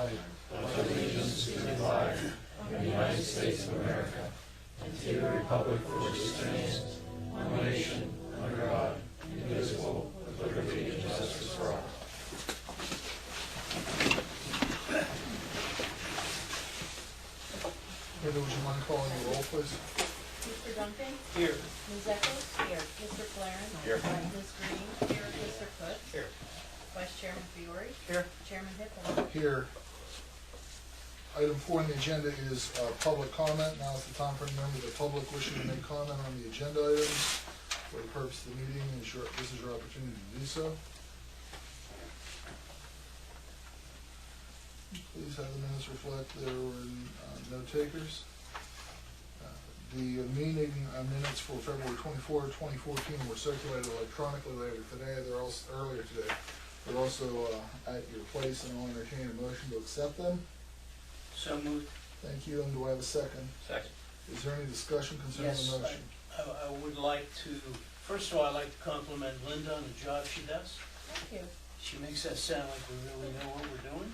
I pledge allegiance to the flag of the United States of America and to the republic for which it stands, one nation, under God, indivisible, with liberty and justice for all. Heather, would you mind calling the roll, please? Mr. Duncan? Here. Ms. Eccles? Here. Mr. Flarin? Here. Ms. Green? Here. Mr. Cook? Here. Vice Chairman Fiore? Here. Chairman Hippel? Here. Item 4 on the agenda is public comment. Now is the time for any member of the public wishing to make comment on the agenda items. For the purpose of the meeting, this is your opportunity to do so. Please have the minutes reflect there were no takers. The meeting minutes for February 24, 2014 were circulated electronically earlier today. They're also at your place, and I'll entertain a motion to accept them. So moved. Thank you, and do I have a second? Second. Is there any discussion concerning Yes, the motion? I would like to, first of all, I'd like to compliment Linda on the job she does. Thank you. She makes us sound like we really know what we're doing.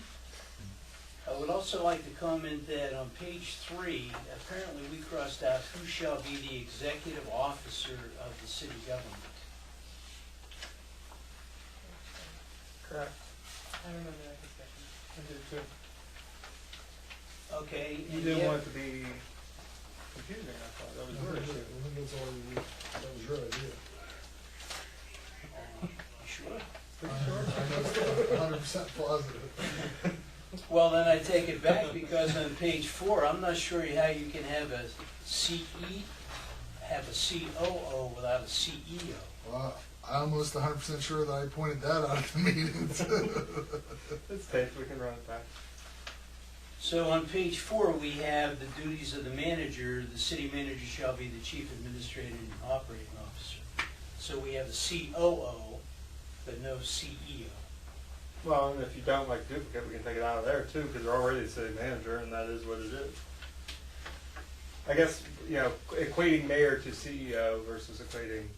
I would also like to comment that on page 3, apparently we crossed out who shall be the executive officer of the city government. Correct. I remember that discussion. I did too. Okay. You and didn't yet- want it to be confusing, I thought. That was I your think issue. that's all that was your idea. You sure? Pretty sure? I'm 100% positive. Well, then I take it back, because on page 4, I'm not sure how you can have a have a COO without a CEO. Well, I'm almost 100% sure that I pointed that out at the meeting. It's taped, we can run it back. So on page 4, we have the duties of the manager. The city manager shall be the chief administrative and operating officer. So we have a COO, but no CEO. Well, and if you don't like duplicate, we can take it out of there too, because they're already the city manager, and that is what it is. I guess, equating mayor to CEO versus equating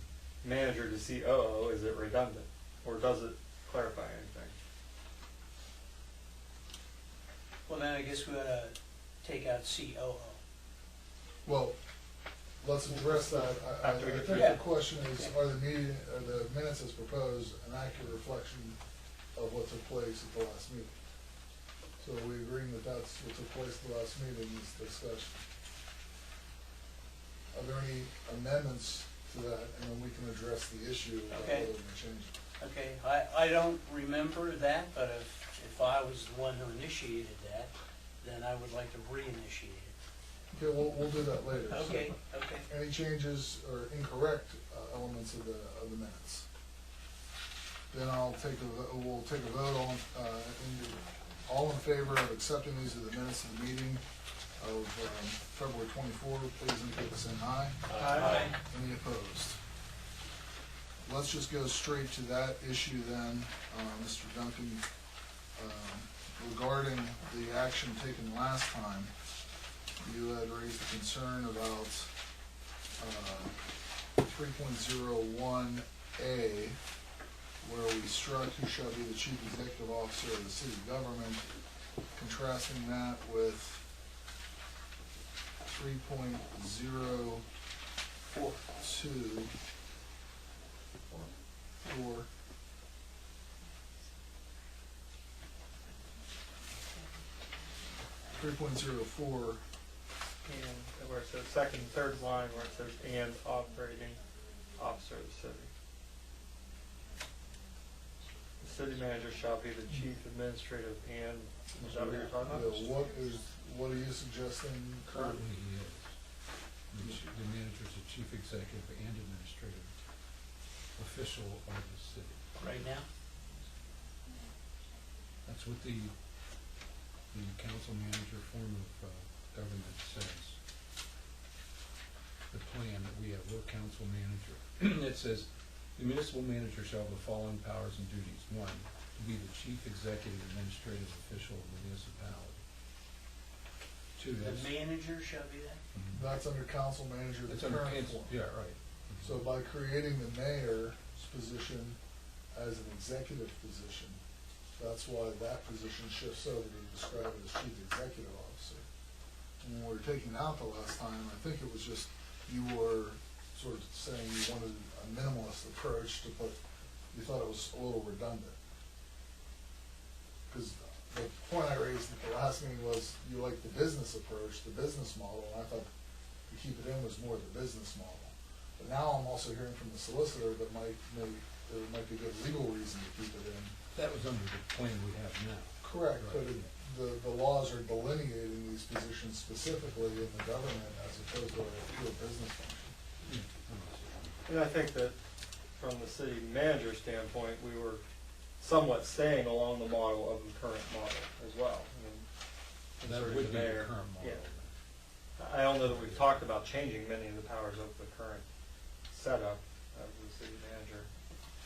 manager to COO, is it redundant? Or does it clarify anything? Well, then I guess we ought to take out COO. Well, let's address that. I After we get think through. the question is, are the minutes as proposed an accurate reflection of what took place at the last meeting? So are we agreeing that that's what took place at the last meeting, this discussion? Are there any amendments to that, and then we can address the issue of Okay. whether we change it? Okay, I don't remember that, but if I was the one who initiated that, then I would like to reinitiate it. Okay, we'll do that later. So Okay, okay. any changes or incorrect elements of the minutes? Then we'll take a vote all in favor of accepting these as the minutes of the meeting of February 24. Please indicate by saying aye. Aye. Any opposed? Let's just go straight to that issue then, Mr. Duncan. Regarding the action taken last time, you had raised a concern about 3.01A, where we struck who shall be the chief executive officer of the city government, contrasting that with 3.02 4. .04. And where it says second, third line, where it says and operating officer of the city. The city manager shall be the chief administrative and, is that what you're talking about? What are you suggesting, Kurt? Currently, he is. The manager is the chief executive and administrative official of the city. Right now? That's what the council manager form of government says. The plan that we have, we're council manager. It says, the municipal manager shall have the following powers and duties. 1, to be the chief executive administrative official of the municipality. 2, The manager shall be that? That's under council manager, the That's under current council, form. yeah, right. So by creating the mayor's position as an executive position, That's why that position shifts over to describe it as chief executive officer. And when we were taking out the last time, I think it was just, you were sort of saying you wanted a minimalist approach to put, you thought it was a little redundant. Because the point I raised at the last meeting was you like the business approach, the business model, and I thought to keep it in was more the business model. But now I'm also hearing from the solicitor that there might be good legal reason to keep it in. That was under the plan we have now. Correct, but Right. the laws are delineating these positions specifically in the government as opposed to a pure business function. And I think that from the city manager standpoint, we were somewhat staying along the model of the current model as well. I mean, That inserting would be the mayor. current model. Yeah. I don't know that we've talked about changing many of the powers of the current setup of the city manager.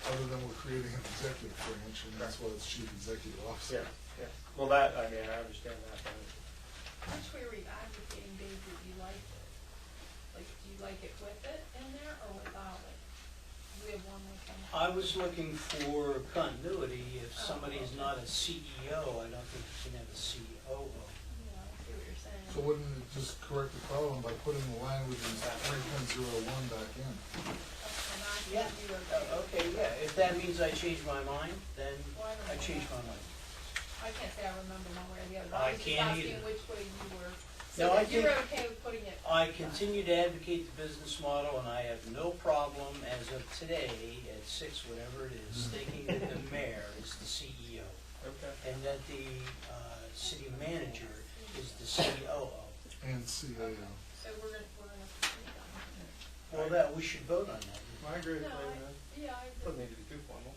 Other than we're creating an executive branch, and that's why it's chief executive officer. Yeah, yeah. Well, that, I mean, I understand that, but Which way were you advocating, Dave, that you liked it? Like, do you like it with it in there or without it? Do we have one with them? I was looking for continuity. If somebody is not a CEO, I don't think you can have a COO. Yeah, I see what you're saying. So wouldn't it just correct the problem by putting the language in 3.01 back in? And I Yeah. thought you were. Okay, yeah, if that means I change my mind, then Well, I change my mind. I can't say I remember one way or the other. I was just can't asking either. which way you were. No, So I that you were think- okay with putting it. I continue to advocate the business model, and I have no problem as of today at 6, whatever it is, stating that the mayor is the CEO okay. and that the city manager is the COO. And CAO. So we're gonna proceed on Well, that, we should vote on that. I agree it. with No, that. yeah, I Doesn't agree. need to be too formal.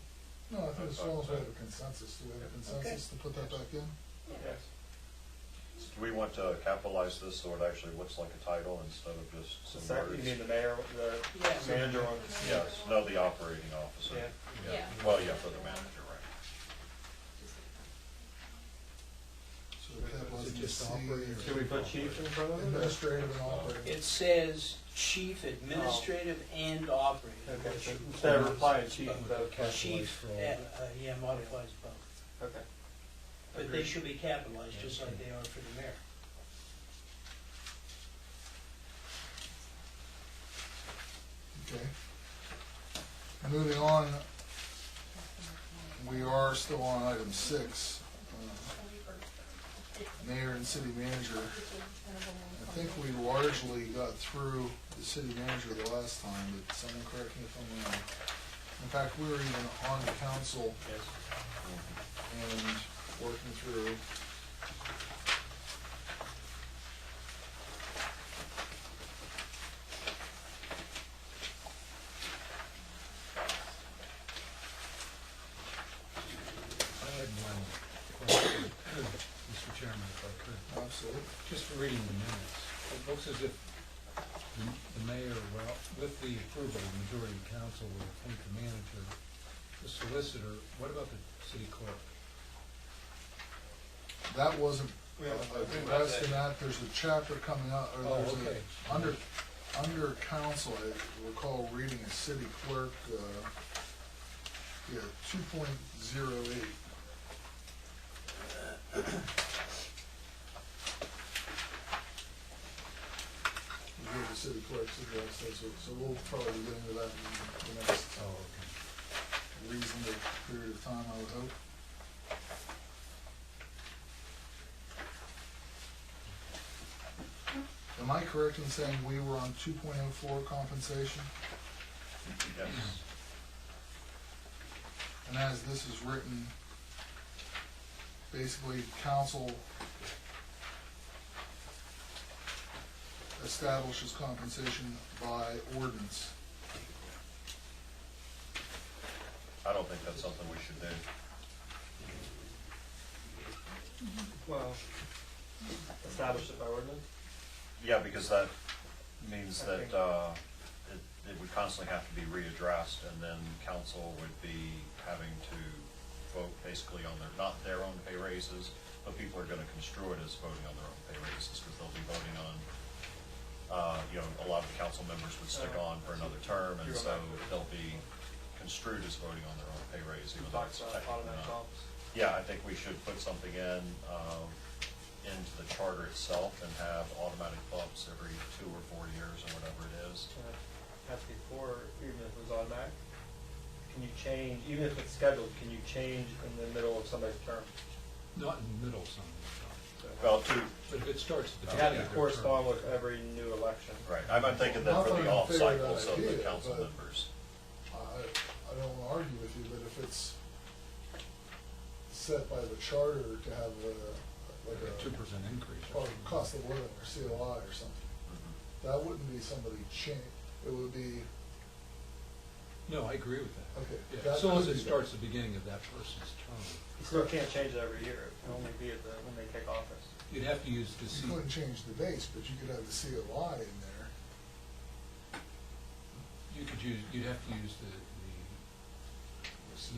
No, I think as long as we have a consensus, do we have a consensus to put that back in? Yeah. Yes. Do we want to capitalize this so it actually looks like a title instead of just So some words? you mean the mayor, the Yeah. manager on? Yes, no, the operating officer. Yeah. Yeah. Well, yeah, for the manager, right. So Is capitalizing it just C, operating or- Should we put chief in front of it? or- administrative and operating. It says chief administrative and operating. Okay, which so instead of replying chief, both. though, Chief, for all. yeah, modifies both. okay. But they should be capitalized, just like they are for the mayor. Okay. Moving on, we are still on item 6, mayor and city manager. I think we largely got through the city manager the last time, but someone correct me if I'm wrong. In fact, we were even on the council Yes. and working through. I had one question, Mr. Chairman, if I could. Absolutely. Just for reading the minutes, it looks as if the mayor, well, with the approval of the majority of council, will appoint the manager, the solicitor. What about the city clerk? That wasn't We haven't- addressed in that, there's a chapter coming up, or Oh, there's okay. under council, I recall reading a city clerk, 2.08. Give the city clerk's address, so we'll probably get into that in the next Oh, okay. reasonable period of time, I would hope. Am I correct in saying we were on 2.04 compensation? Yes. And as this is written, basically, council establishes compensation by ordinance. I don't think that's something we should do. Well, establish it by ordinance? Yeah, because that means that it would constantly have to be readdressed, and then council would be having to vote basically on not their own pay raises, but people are gonna construe it as voting on their own pay raises, because they'll be voting on, a lot of the council members would stick on for another term, and so they'll be construed as voting on their own pay raise, We even though talked it's about technically automatic not. office. Yeah, I think we should put something into the charter itself and have automatic bumps every 2 or 4 years or whatever it is. That's before, even if it was automatic. Can you change, even if it's scheduled, can you change in the middle of somebody's term? Not in the middle of something. Well, But if it starts at the It has beginning to of their correspond term. with every new election. right, I'm thinking that Not for that the I'm in off favor of cycles that of the idea, council but- members. I don't wanna argue with you, but if it's set by the charter to have like Like a a 2% increase. or cost of living or COI or something, that wouldn't be somebody change, it would be, No, I agree with that. okay. Yeah, that as long as could it be starts at the beginning of that person's term. You still can't change it every year, it can only be at when they take office. You'd have to use the You couldn't change the base, but you could have the COI in there. you'd have to use the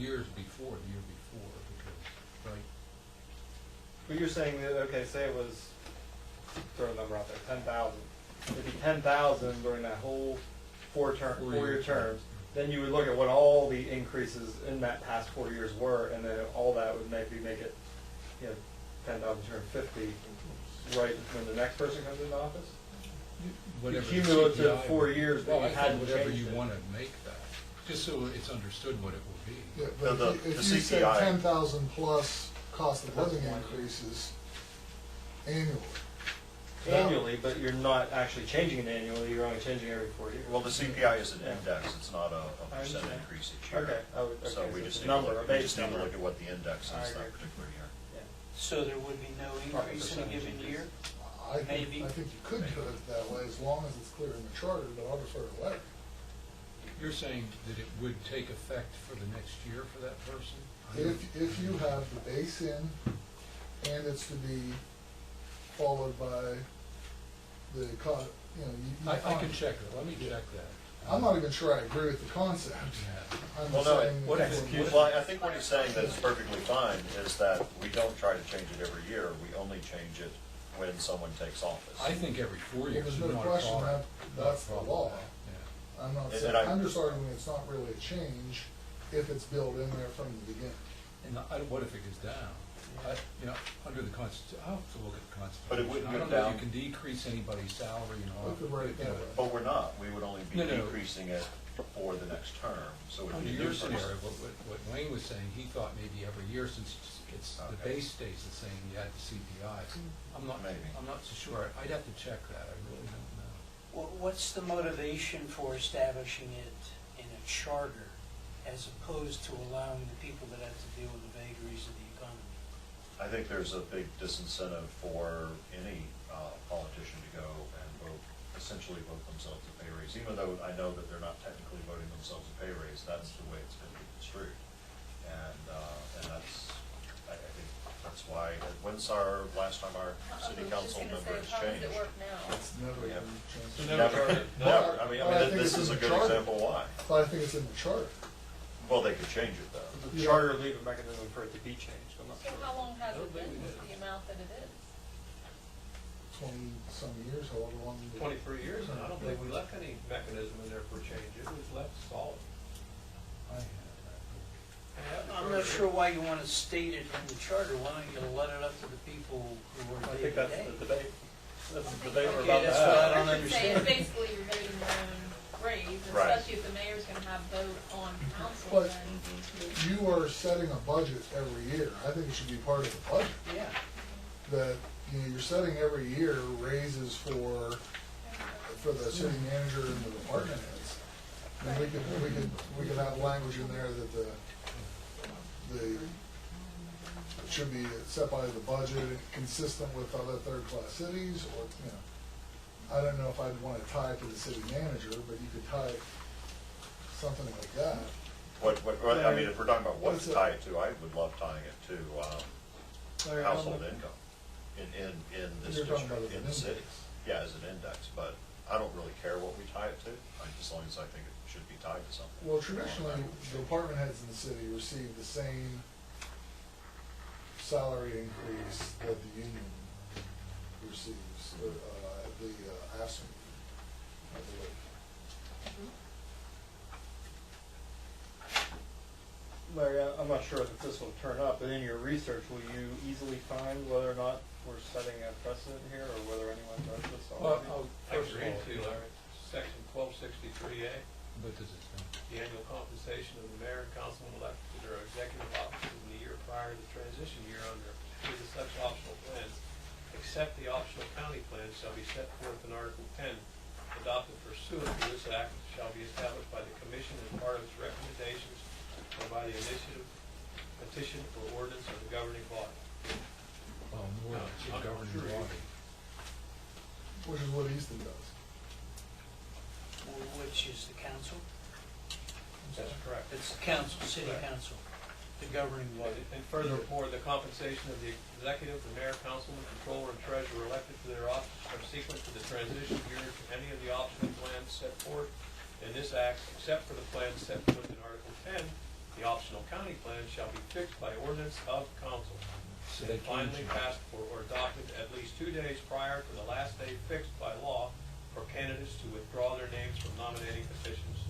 years before, the year before, because, right? But you're saying that, okay, say it was, throw a number out there, 10,000. It'd be 10,000 during that whole four-year terms. Then you would look at what all the increases in that past 4 years were, and then all that would maybe make it, 10,250 right when the next person comes into office? Whatever the Cumulative CPI 4 years that Well, you I think hadn't whatever changed you it. want to make that, just so it's understood what it will be. Yeah, No, but the if you said CPI 10,000 plus cost of living increases annually. Annually, but you're not actually changing it annually, you're only changing every 4 years. Well, the CPI is an Yeah. index, it's not a I percent understand. increase each year. Okay, So we it's just a need to number, a look, we base just need to number. look at what the index I is agree. that particular year. Yeah. So there would be no increase in a given year? I think, Maybe. I think you could do it that way as long as it's clear in the charter, but I'll defer to Larry. You're saying that it would take effect for the next year for that person? If you have the base in and it's to be followed by the I can check it, let me check that. I'm not even sure I agree with the concept. Yeah. I'm Well, no, saying. what Well, I think what he's saying that is perfectly fine is that we don't try to change it every year, we only change it when someone takes office. I think every 4 years is There's no not a question problem. that that's the law. Yeah. I'm not And saying, I- I'm just arguing it's not really a change if it's built in there from the beginning. And what if it goes down? Under the Constitution, I'll have to look at the Constitution. But it wouldn't I go don't know if down. you can decrease anybody's salary and all. We could write it that way. But we're not, we would only be No, no. decreasing it for the next term, so it would Under be a your new person. scenario, what Wayne was saying, he thought maybe every year since it's, the Okay. base stays the same, you add the CPI. I'm not, Maybe. I'm not so sure, I'd have to check that, I really don't know. What's the motivation for establishing it in a charter as opposed to allowing the people that have to deal with the vagaries of the economy? I think there's a big disincentive for any politician to go and essentially vote themselves a pay raise. Even though I know that they're not technically voting themselves a pay raise, that's the way it's going to be construed. And that's, I think that's why, when's last time our city council members How does changed? it work now? It's never Yeah. been changed. Never, I mean, Well, I think this it's is in a the good charter. example why. But I think it's in the charter. Well, they could change it though. The Yeah. charter leave a mechanism for it to be changed, I'm not So sure. how long has it been the amount that it is? 20-some years, however long. 23 years, and I don't think we left any mechanism in there for change, it was left solid. I have that. I'm not sure why you want to state it in the charter, why don't you let it up to the people who are I day think to that's day? the debate. That's the debate we're Okay, about to that's what I have. don't I should say, understand. it's basically you're voting your own raise, Right. especially if the mayor's gonna have vote on council, But- then. You are setting a budget every year. I think it should be part of the budget. Yeah. That, you're setting every year raises for the city manager and the department heads. And we could have language in there that it should be set by the budget, consistent with other third-class cities, or, I don't know if I'd wanna tie it to the city manager, but you could tie something like that. I mean, if we're talking about what What's to it- tie it to, I would love tying it to Larry, household on the- income in this You're talking about district, as in an the city. index. Yeah, as an index, but I don't really care what we tie it to, as long as I think it should be tied to something. Well, traditionally, the department heads in the city receive the same salary increase that the union receives, at the ASME, I believe. Larry, I'm not sure that this will turn up, but in your research, will you easily find whether or not we're setting a precedent here, or whether anyone does this Well, already? I agree to, Larry, section 1263A, What does it say? the annual compensation of the mayor and councilman elected to their executive offices in the year prior to the transition year under either such optional plans, except the optional county plan shall be set forth in Article 10, adopted pursuant to this act, shall be established by the commission as part of its recommendations or by the initiative, petition, or ordinance of the governing body. Well, more, it's a I'm governing sure you- body. Which is what Easton does. Which is the council? That's correct. It's the council, city Correct. council, the governing body. And furthermore, the compensation of the executive, the mayor, councilman, controller, and treasurer elected to their office subsequent to the transition year to any of the optional plans set forth in this act, except for the plans set forth in Article 10, the optional county plan shall be fixed by ordinance of council, So they and can finally change. passed or adopted at least 2 days prior to the last day fixed by law for candidates to withdraw their names from nominating petitions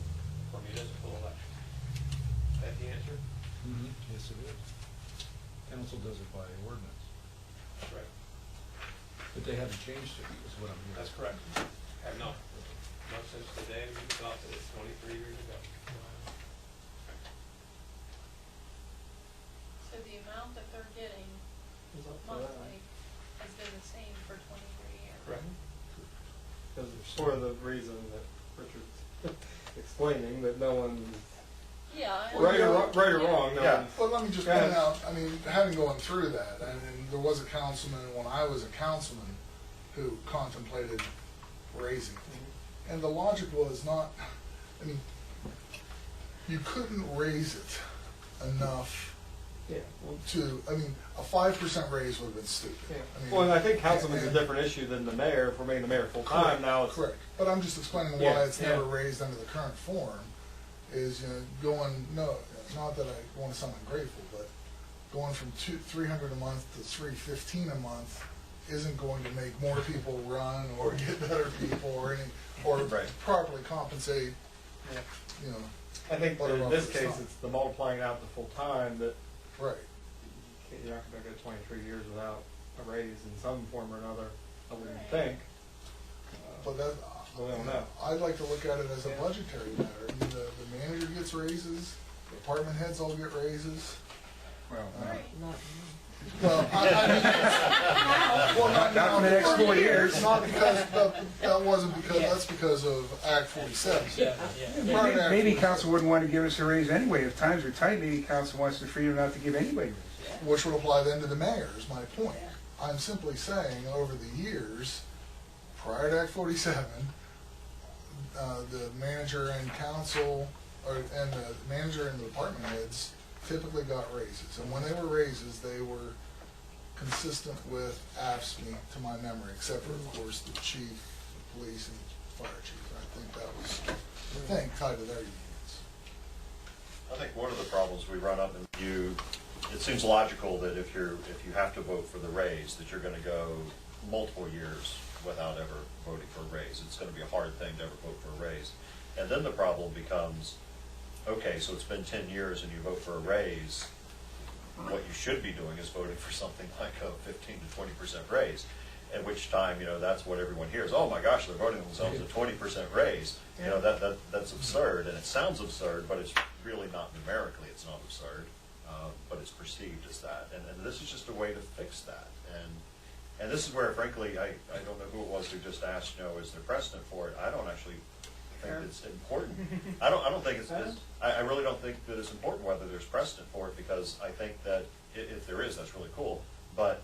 for municipal elections. Is that the answer? Mm-hmm. Yes, it is. Council does it by ordinance, That's right. but they haven't changed it, is what I'm hearing. That's correct. Have not. Not since the day we adopted it 23 years ago. So the amount that they're getting It's up to them. monthly has been the same for 23 years. Correct. Because for the reason that Richard's explaining, that no one, Yeah. and- right or Yeah. wrong, no Yeah. one. But let me just Go point ahead. out, I mean, having gone through that, and there was a councilman when I was a councilman who contemplated raising. And the logic was not, I mean, you couldn't raise it enough Yeah. Well, to, I mean, a 5% raise would have been stupid. yeah. I mean, Well, and I think councilman's a and- different issue than the mayor. If we're making the mayor full-time, Correct, now it's. correct. But I'm just explaining Yeah, why it's yeah. never raised under the current form, is, you know, going, no, not that I want to sound ungrateful, but going from 300 a month to 315 a month isn't going to make more people run or get better people or Right. properly compensate, Yeah. you know, I think that Whatever in this it's case, not. it's the multiplying out to full-time that right. you're not gonna go 23 years without a raise in some form or another, I wouldn't Right. think. But that, Well, we don't know. I'd like to look at it as a Yeah. budgetary matter. I mean, the manager gets raises, department heads all get raises. Well, Right. Well, I mean, well, Not for the next 4 years. Not because, that wasn't because, that's because of Act 47. Yeah. Part of Act maybe 47, council wouldn't want to give us a raise anyway. If times are tight, maybe council wants the freedom not to give anybody a raise. which would apply then to the mayor, is my point. I'm simply saying, over the years, prior to Act 47, the manager and council, and the manager and the department heads typically got raises. And when they were raises, they were consistent with AFSCME, to my memory, except for, of course, the chief, the police, and fire chief. I think that was the thing tied to their unions. I think one of the problems we run up, it seems logical that if you have to vote for the raise, that you're gonna go multiple years without ever voting for a raise. It's gonna be a hard thing to ever vote for a raise. And then the problem becomes, okay, so it's been 10 years and you vote for a raise, what you should be doing is voting for something like a 15 to 20% raise, at which time, that's what everyone hears, oh my gosh, they're voting themselves a 20% raise. That's absurd, and it sounds absurd, but it's really not numerically, it's not absurd, but it's perceived as that. And this is just a way to fix that. And this is where, frankly, I don't know who it was who just asked, is there precedent for it? I don't actually think it's important. I don't think I really don't think that it's important whether there's precedent for it, because I think that if there is, that's really cool. But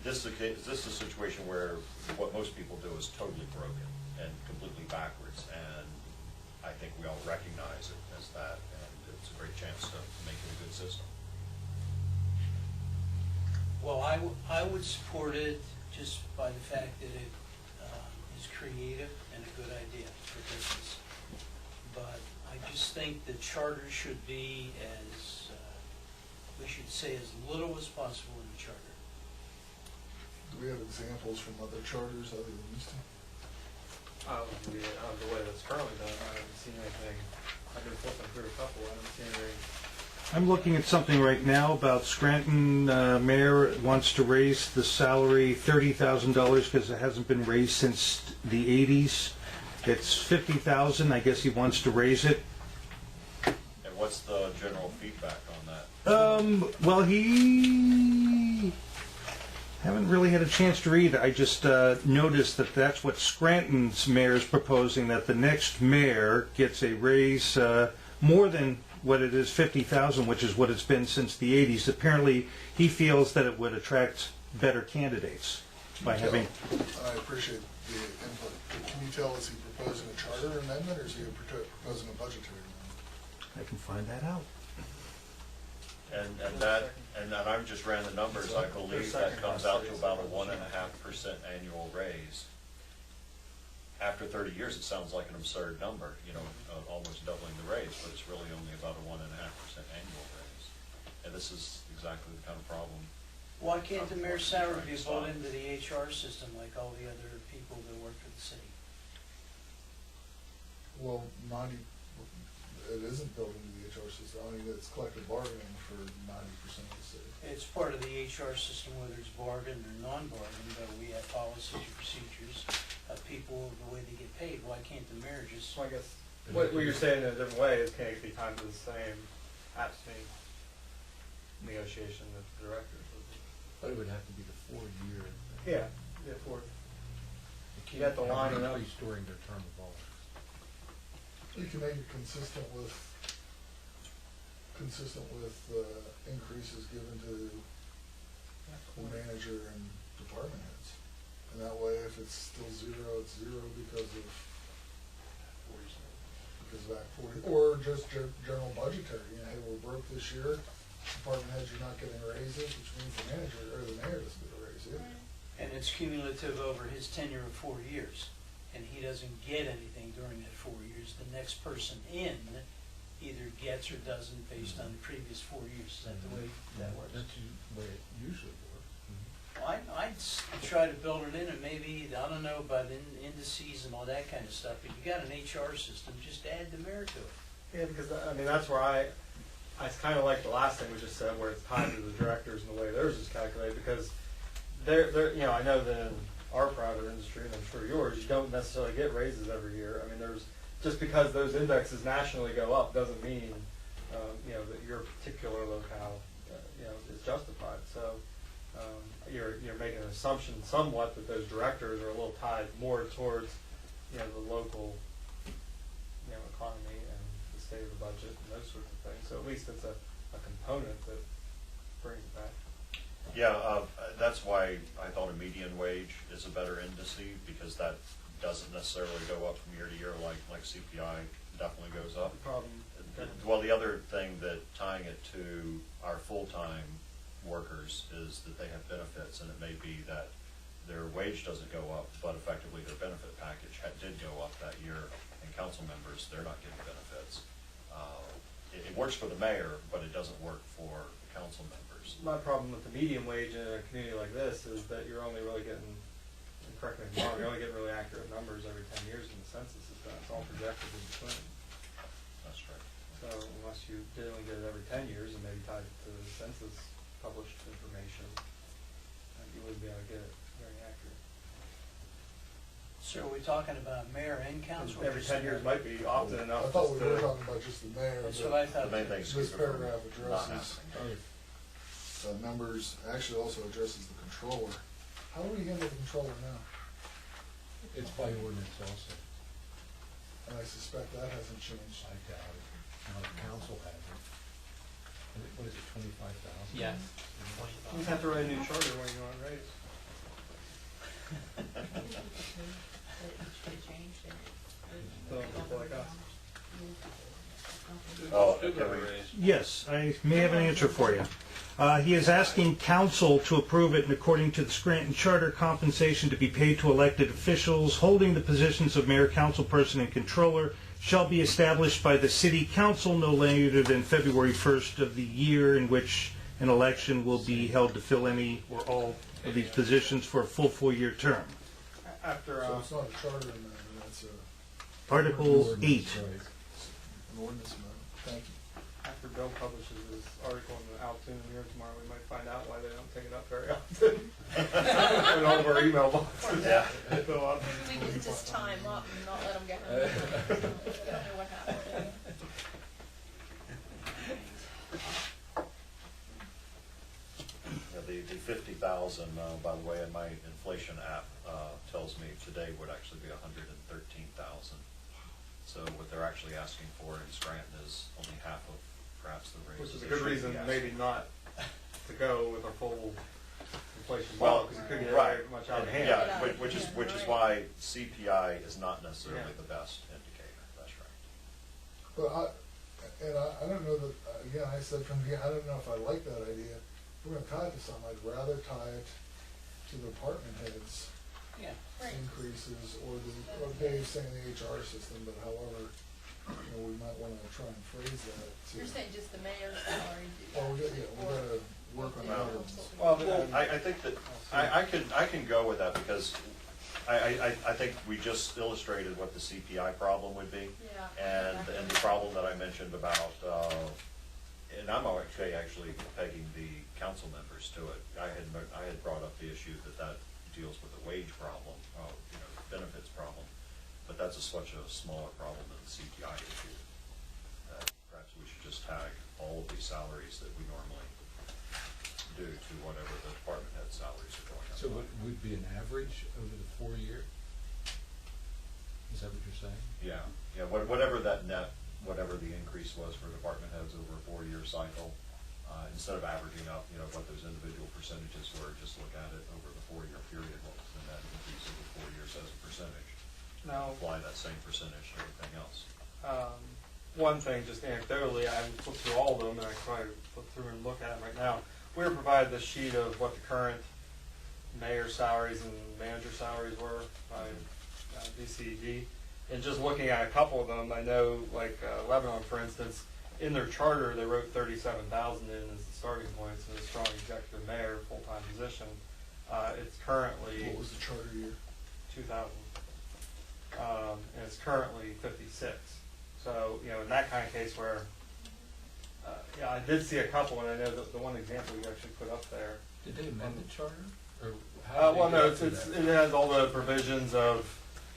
this is a situation where what most people do is totally broken and completely backwards, and I think we all recognize it as that, and it's a great chance to make it a good system. Well, I would support it just by the fact that it is creative and a good idea for business. But I just think the charter should be we should say as little as possible in the charter. Do we have examples from other charters other than Easton? The way that's currently done, I haven't seen anything. I've been flipping through a couple, I haven't seen anything I'm looking at something right now about Scranton mayor wants to raise the salary $30,000 because it hasn't been raised since the 80s. It's $50,000. I guess he wants to raise it. And what's the general feedback on that? Well, he haven't really had a chance to read it. I just noticed that that's what Scranton's mayor is proposing, that the next mayor gets a raise more than what it is, 50,000, which is what it's been since the 80s. Apparently, he feels that it would attract better candidates by having... I appreciate the input. Can you tell, is he proposing a charter amendment, or is he proposing a budgetary amendment? I can find that out. And then I just ran the numbers, I believe that comes out to about a 1.5% annual raise. After 30 years, it sounds like an absurd number, almost doubling the raise, but it's really only about a 1.5% annual raise. And this is exactly the kind of problem. Why can't the mayor's salary be brought into the HR system like all the other people that work for the city? Well, it isn't built into the HR system. I mean, it's collective bargaining for 90% of the city. It's part of the HR system, whether it's bargain or non-bargain, but we have policies and procedures of people, the way they get paid. Why can't the mayor just... So I guess what you're saying in a different way is, can it be timed to the same APSME negotiation with the directors? But it would have to be the 4-year. Yeah, for You You got the line can't enough. increase during their term of office. You can make it consistent with increases given to the manager and department heads. And that way, if it's still zero, it's zero because of Act 40, or just general budgetary. Hey, we're broke this year. Department heads, you're not getting raises, which means the manager or the mayor doesn't get a raise either. And it's cumulative over his tenure of 4 years, and he doesn't get anything during that 4 years. The next person in either gets or doesn't based on the previous 4 years. Is that the way that works? That's the way it usually works. I'd try to build it in, and maybe, I don't know about indices and all that kind of stuff, but you got an HR system, just add the mayor to it. Yeah, because that's where I kind of like the last thing we just said, where it's tied to the directors and the way theirs is calculated, because they're I know that in our private industry, and I'm sure yours, you don't necessarily get raises every year. I mean, just because those indexes nationally go up doesn't mean that your particular locale is justified. So you're making an assumption somewhat that those directors are a little tied more towards the local economy and the state of the budget and those sorts of things. So at least it's a component that brings it back. Yeah, that's why I thought a median wage is a better indice, because that doesn't necessarily go up from year to year like CPI definitely goes up. The problem. Well, the other thing that tying it to our full-time workers is that they have benefits, and it may be that their wage doesn't go up, but effectively their benefit package did go up that year, and council members, they're not getting benefits. It works for the mayor, but it doesn't work for the council members. My problem with the median wage in a community like this is that you're only really getting, and correct me if I'm wrong, you're only getting really accurate numbers every 10 years when the census is done. It's all projected in between. That's right. So unless you did only get it every 10 years and maybe tied it to the census published information, you wouldn't be able to get it very accurate. So are we talking about mayor and council? Every 10 years might be often I enough. thought we just were to- talking about just the mayor. That's but what I thought. The main thing is This keep it from paragraph not addresses happening. numbers, actually also addresses the controller. How do we handle the controller now? It's by ordinance also. And I suspect that hasn't changed. I doubt it. Now, the council has it. What is it, 25,000? Yes. You have to write a new charter when you want to raise. So people like us. Oh, Who got a okay. raise? Yes, I may have an answer for you. He is asking council to approve it, and according to the Scranton Charter, compensation to be paid to elected officials holding the positions of mayor, councilperson, and controller shall be established by the city council no later than February 1st of the year in which an election will be held to fill any or all of these positions for a full 4-year term. After, So it's not a charter amendment, it's Article 8. Ordinance, right. an ordinance amendment. Thank you. after Bill publishes his article in the Altoon Mirror tomorrow, we might find out why they don't take it up very often. In all of our email boxes. Yeah. Fill up. We could just time up and not let them get home. I don't know what happened. Yeah, the 50,000, by the way, in my inflation app, tells me today would actually be 113,000. So what they're actually asking for in Scranton is only half of perhaps the Which raises. is a they good should be reason asking. maybe not to go with a full inflation Well, model, because it could get right. very much out of hand. Yeah, which is why CPI is not necessarily Yeah. the best indicator, that's right. But I don't know that, again, I said from the, I don't know if I like that idea. If we're gonna tie it to something, I'd rather tie it to the department heads' Yeah. Right. increases, or Dave saying the HR system, but however, we might wanna try and phrase that to. You're saying just the mayor's salary? Well, we gotta work on Well, that one. Well, I think that, I can go with that because I think we just illustrated what the CPI problem would be. Yeah. And the problem that I mentioned about, and I'm actually pegging the council members to it. I had brought up the issue that deals with the wage problem, benefits problem, but that's such a smaller problem than the CPI issue. That perhaps we should just tag all of these salaries that we normally do to whatever the department head salaries are going up. So it would be an average over the 4 year? Is that what you're saying? Yeah, whatever that net, whatever the increase was for department heads over a 4-year cycle, instead of averaging up, what those individual percentages were, just look at it over the 4-year period, what was the net increase over 4 years as a percentage. now, Apply that same percentage to everything else. one thing, just anecdotally, I haven't flipped through all of them, and I can probably flip through and look at them right now. We were provided this sheet of what the current mayor salaries and manager salaries were by DCED. And just looking at a couple of them, I know, like Lebanon, for instance, in their charter, they wrote 37,000 in as the starting point, so a strong executive mayor, full-time position. It's currently What was the charter year? 2,000. And it's currently 56. So, in that kind of case where, I did see a couple, and I know that the one example you actually put up there. Did they amend the charter? Or how did Well, they no, get to it that? has all the provisions of,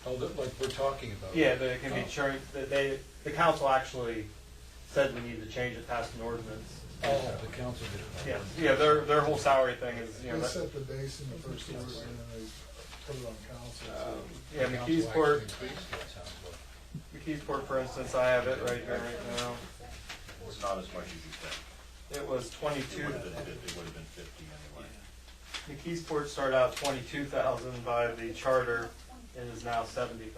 Oh, like we're talking about? yeah, that it can be Oh. changed, that the council actually said we need to change it, passed an ordinance. Oh, the council did it. Yeah, their whole salary thing is, They set the base in the first year, and then they put it on council. yeah, The council McKeesport, actually increased it, sounds like. McKeesport, for instance, I have it right here right now. It's not as much as you think. It was It 22. would have been 50 anyway. McKeesport started out 22,000 by the charter and is now 70,000,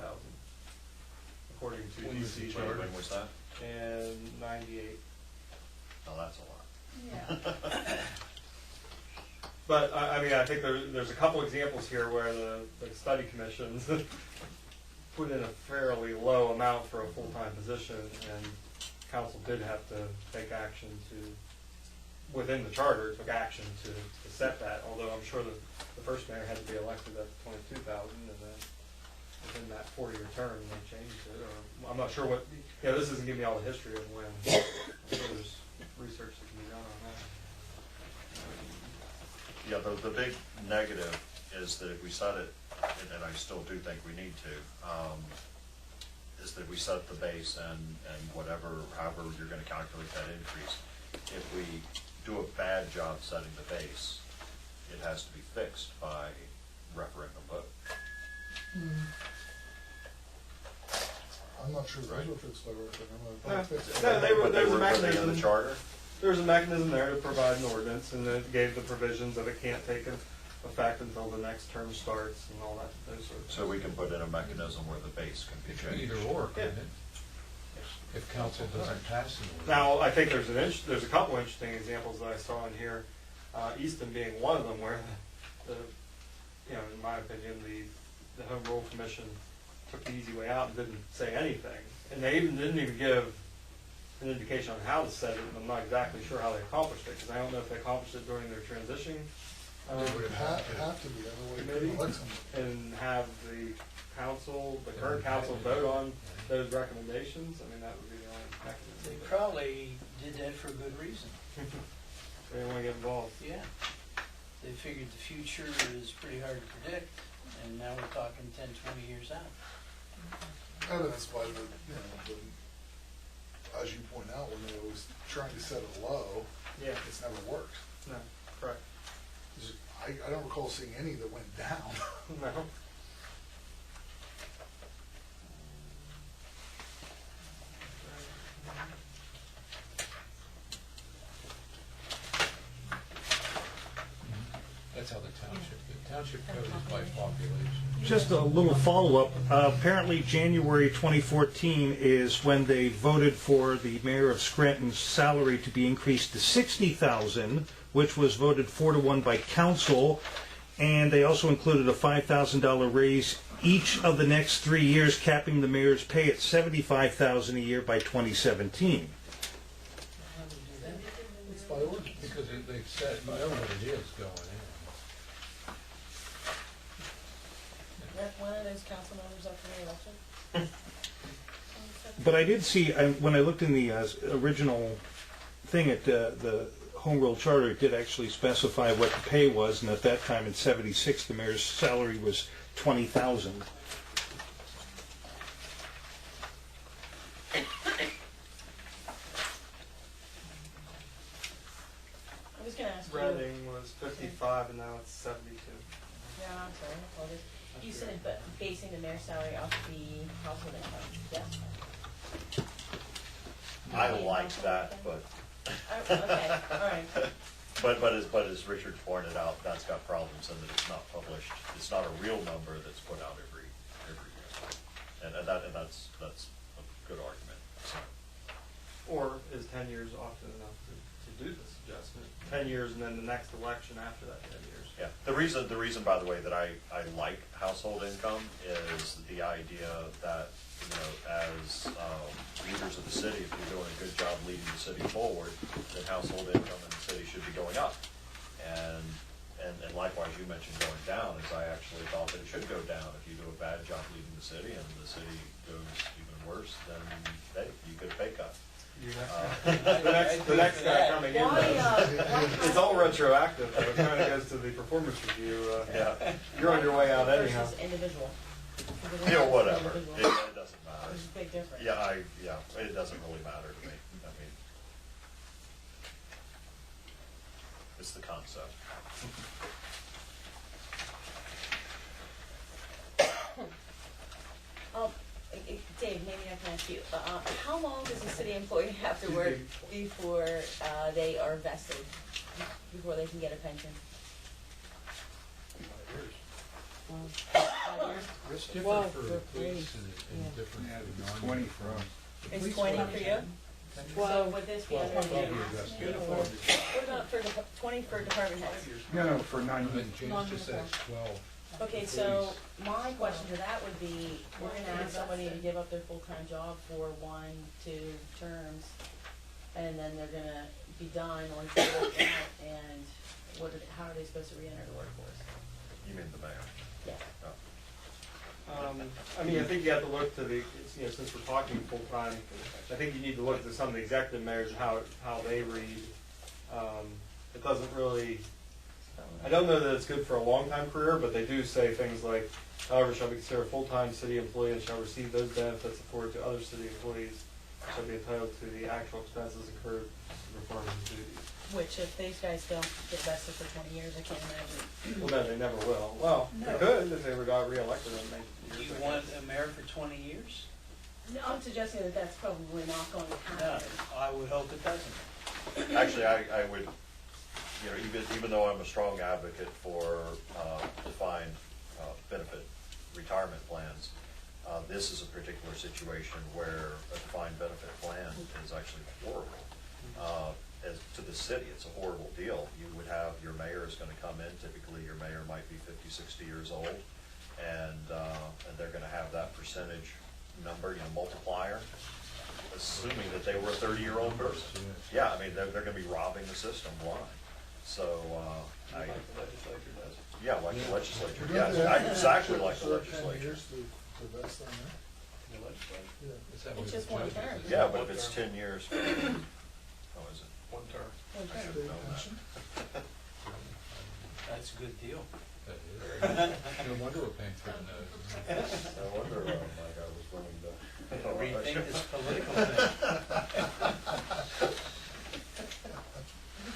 according to When was the DC charter? When was that? in 98. Oh, that's a lot. Yeah. But I think there's a couple examples here where the study commissions put in a fairly low amount for a full-time position, and council did have to take action to, within the charter, took action to set that, although I'm sure that the first mayor had to be elected at 22,000, and then within that 4-year term, they changed it, or, I'm not sure what, this doesn't give me all the history of when, I'm sure there's research that can be done on that. Yeah, the big negative is that if we set it, and I still do think we need to, is that we set the base and however you're gonna calculate that increase. If we do a bad job setting the base, it has to be fixed by referendum vote. I'm not sure those were fixed by referendum. No, they were, But they there's a were in mechanism. the charter? There's a mechanism there to provide an ordinance, and it gave the provisions that it can't take effect until the next term starts and all that, those sort of things. So we can put in a mechanism where the base can be It could be changed. either or, couldn't it? If council doesn't pass an order. Now, I think there's a couple interesting examples that I saw in here, Easton being one of them, where in my opinion, the Home Rule Commission took the easy way out and didn't say anything. And they didn't even give an indication on how to set it, and I'm not exactly sure how they accomplished it, because I don't know if they accomplished it during their transition They would Have to be, otherwise we couldn't elect somebody. and have the council, the current council vote on those recommendations? I mean, that would be the only They mechanism. probably did that for a good reason. They didn't want to get involved. Yeah. They figured the future is pretty hard to predict, and now we're talking 10, 20 years out. And that's why as you point out, when they always trying to set it low, Yeah. it's never worked. No, correct. I don't recall seeing any that went down. No. That's how the township code is by population. Just a little follow-up. Apparently, January 2014 is when they voted for the mayor of Scranton's salary to be increased to $60,000, which was voted 4-1 by council, and they also included a $5,000 raise each of the next 3 years, capping the mayor's pay at $75,000 a year by 2017. It's by ordinance. Because they've said, you know what it is going in. When are those council members up for re-election? But I did see, when I looked in the original thing at the Home Rule Charter, it did actually specify what the pay was, and at that time in '76, the mayor's salary was $20,000. I was gonna ask you. Reading was 55 and now it's 72. Yeah, I'm sorry, I apologize. You said, but basing the mayor's salary off the household income, yes? I like that, but, Oh, okay, all right. but as Richard pointed out, that's got problems in that it's not published. It's not a real number that's put out every year. And that's a good argument. So, Or is 10 years often enough to do this adjustment? 10 years and then the next election after that 10 years. yeah, the reason, by the way, that I like household income is the idea that, you know, as leaders of the city, if you're doing a good job leading the city forward, then household income in the city should be going up. And likewise, you mentioned going down, as I actually thought that it should go down. If you do a bad job leading the city and the city goes even worse, then, hey, you get a pay cut. The next guy coming in, Why, it's all retroactive, but it kind of goes to the performance review. Yeah. You're on your way out anyhow. Versus individual. You know, whatever, it Individual. doesn't matter. There's a big difference. Yeah, it doesn't really matter to me. I mean, it's the concept. Dave, maybe I can ask you, how long does a city employee have to work before they are vested, before they can get a pension? 5 years? It's Well, different for for police yeah. and different Yeah, for it's non. 20 for us. It's 20 for you? So would this be under 12 the, years, that's good. what about for, 20 for department heads? No, for 9 years. And James just said it's 12. Okay, so my question to that would be, we're gonna ask somebody to give up their full-time job for 1, 2 terms, and then they're gonna be done once they work out, and how are they supposed to re-enter the workforce? You mean the mayor? Yeah. I mean, I think you have to look to the, you know, since we're talking full-time, I think you need to look to some of the executive mayors and how they read. It doesn't really, I don't know that it's good for a long-time career, but they do say things like, however, shall be considered a full-time city employee and shall receive those benefits afforded to other city employees, shall be entitled to the actual expenses incurred to perform his duties. Which if these guys don't get vested for 20 years, I can't imagine. Well, no, they never will. Well, they could if they were got reelected in Do you years. want a mayor for 20 years? No, I'm suggesting that that's probably not going to No, happen. I would hope it doesn't. Actually, I would, you know, even though I'm a strong advocate for defined benefit retirement plans, this is a particular situation where a defined benefit plan is actually horrible. As to the city, it's a horrible deal. You would have, your mayor is gonna come in, typically your mayor might be 50, 60 years old, and they're gonna have that percentage number, you know, multiplier, assuming that they were a 30-year-old person. Yeah, I mean, they're gonna be robbing the system blind. So, Like the legislature does. yeah, like the legislature, Don't yes, they have to exactly like the serve 10 legislature. years to vest on that? The legislature, Yeah. Is that what It's the just one judge term. is? Yeah, but if it's 10 years, oh, is it? one term. One I term. should know that. Pension? That's a good deal. That is. No wonder we're paying for the nose. No wonder, Mike, I was willing to. Rethink this political thing.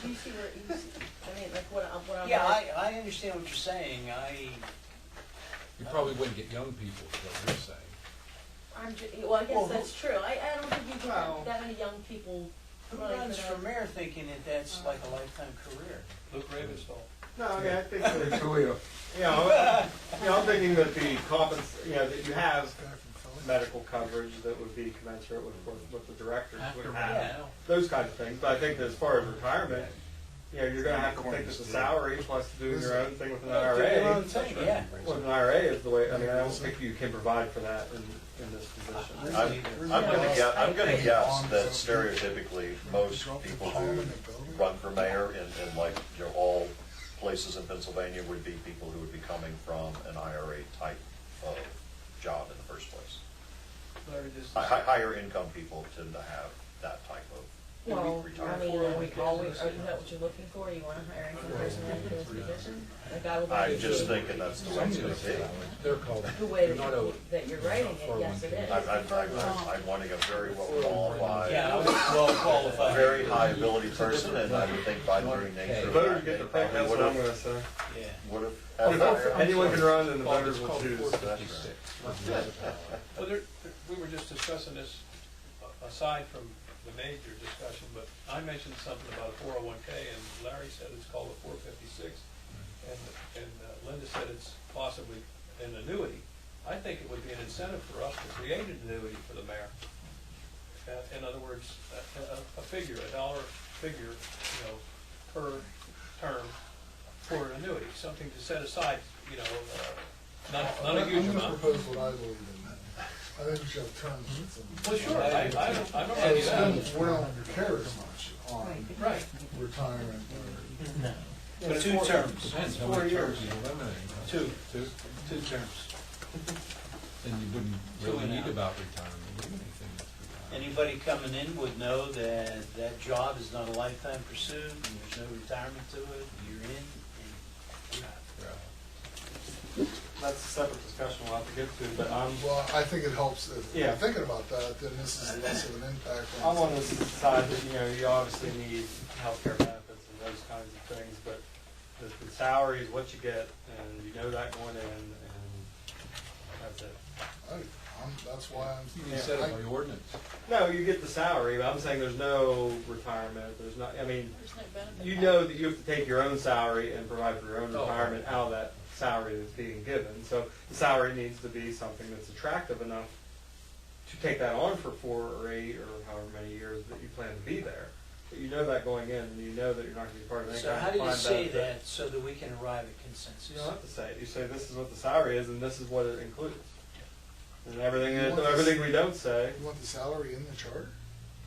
Do you see where, I mean, like what I'm. Yeah, I understand what you're saying. You probably wouldn't get young people, is what you're saying. Well, I guess Well, that's true. I don't think you Well- get that many young people Who running runs for for mayor thinking that that's like a lifetime career? Luke Ravenstall. No, I mean, I think that, Tulio. I'm thinking that the that you have Guy from Philly? medical coverage that would be commensurate with what the directors would have, Yeah. those kinds of things. But I think that as far as retirement, you're going to have to think that the salary plus doing your own thing with an Well, do your IRA. own thing, yeah. With an IRA is the way. I mean, I don't think you can provide for that in this position. I'm gonna guess that stereotypically, most people who run for mayor in like, all places in Pennsylvania would be people who would be coming from an IRA type of job in the first place. Larry, this is. Higher income people tend to have that type of Well, I retirement. mean, are we always, are you that what you're looking for? You want to hire a person into this position? Like I would like I'm to just see thinking that's the way it's gonna be. They're called. the way they're not a- that you're writing it, yes it is. I'm wanting a very well qualified, Yeah, well qualified. very high ability person, and I would think by very nature. Voters get to pick. That's what I'm going to say. Yeah. Would have. Anyone can run, and the Called- voters it's will called choose. 456. Well, we were just discussing this aside from the major discussion, but I mentioned something about a 401K, and Larry said it's called a 456, and Linda said it's possibly an annuity. I think it would be an incentive for us to create an annuity for the mayor. In other words, a figure, a dollar figure, per term for an annuity, something to set aside, not a huge I'm gonna amount. propose what I believe in. I think we should have terms with them. Well, sure, I don't And argue that. we don't care as much on Right. retirement or. But two terms. Depends how 4 many years. terms you eliminate. huh? Two. Two terms. Then you wouldn't Two really and need out. about retirement, or anything with retirement. Anybody coming in would know that that job is not a lifetime pursuit, and there's no retirement to it. You're in, and you're out. Right. That's a separate discussion we'll have to get to, but Well, I think it helps if Yeah. you're thinking about that, then this is less of an impact I'm on the side that, you obviously need healthcare benefits and those kinds of things, but the salary is what you get, and you know that going in, and that's it. That's why I'm. You can set it by ordinance. No, you get the salary, but I'm saying there's no retirement, there's not, There's no benefit. you know that you have to take your own salary and provide for your own Oh. retirement out of that salary that's being given. So the salary needs to be something that's attractive enough to take that on for 4 or 8 or however many years that you plan to be there. But you know that going in, and you know that you're not going to be part of any So kind how of do you defined say benefit. that so that we can arrive at consensus? You don't have to say it. You say this is what the salary is, and this is what it includes. And everything we don't say, You want the salary in the chart?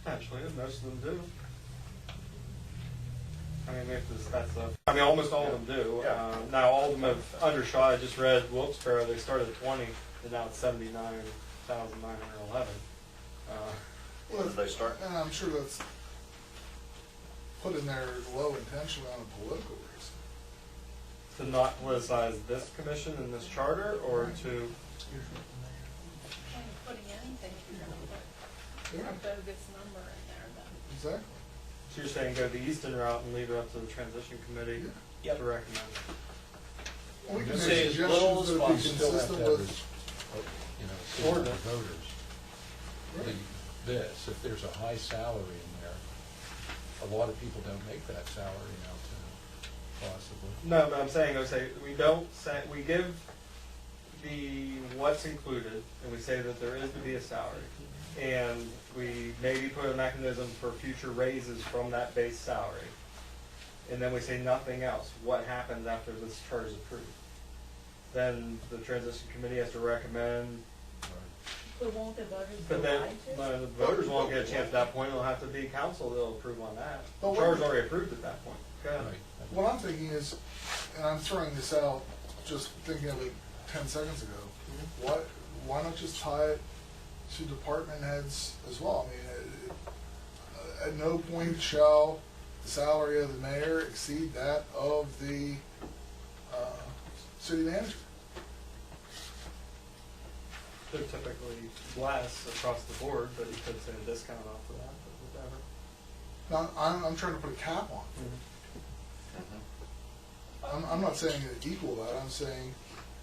actually, most of them do. I mean, we have to discuss that. I mean, almost all of them do. Yeah. Now, all of them have undershot. I just read Wilkes-Barre, they started at 20, and now it's 79,911. Where did they start? And I'm sure that's put in there low intentionally on a political reason. To not politicize this commission and this charter, or to, Kind of putting anything, if you're gonna put a bogus number in there, then. Exactly. so you're saying go the Easton route and leave it up to the transition committee Yep. to recommend? We can Just make say as little suggestions as that You be still have to consistent have, with. signal to Ordinance. voters. This, if there's a high salary in there, a lot of people don't make that salary now, too, possibly. No, but I'm saying, we don't say, we give the what's included, and we say that there is to be a salary. And we maybe put a mechanism for future raises from that base salary. And then we say nothing else. What happens after this chart is approved? Then the transition committee has to recommend, But won't the voters be but then lied to? the voters won't get a chance at that point. It'll have to be council that'll approve on that. The But charter's what- already approved at that point. Go ahead. Right. What I'm thinking is, and I'm throwing this out, just thinking of it 10 seconds ago, why not just tie it to department heads as well? I mean, at no point shall the salary of the mayor exceed that of the city manager. They're typically less across the board, but you could say a discount off of that, but whatever. Now, I'm trying to put a cap on it. I'm not saying it equal that, I'm saying,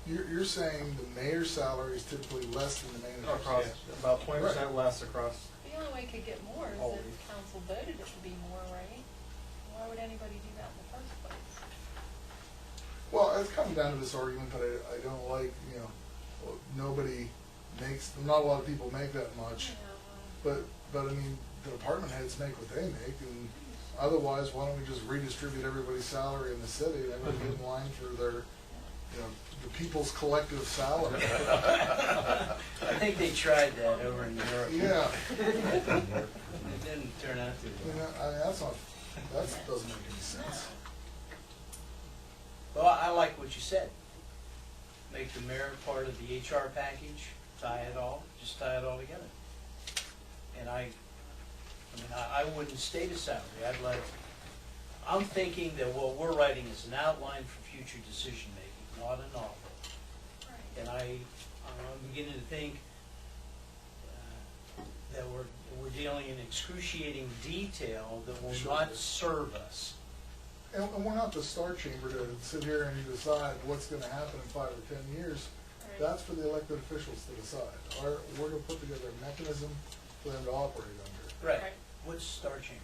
you're saying the mayor's salary is typically less than the manager's. Across, about 20% less across. The only way it could get more is Always. if council voted it to be more, right? Why would anybody do that in the first place? Well, it's coming down to this argument that I don't like, nobody makes, not a lot of people make that much. But I mean, the department heads make what they make, and otherwise, why don't we just redistribute everybody's salary in the city and everybody get in line for their, the people's collective salary? I think they tried that over in Europe. Yeah, It didn't turn out to. I mean, that doesn't make any sense. Well, I like what you said. Make the mayor part of the HR package, tie it all together. And I wouldn't state a salary. I'm thinking that what we're writing is an outline for future decision making, not a novel. Right. And I'm beginning to think that we're dealing in excruciating detail that will not serve us. And we're not the Star Chamber to sit here and decide what's gonna happen in 5 or 10 years. Right. That's for the elected officials to decide. We're gonna put together a mechanism for them to operate under. Right. Right. What's Star Chamber?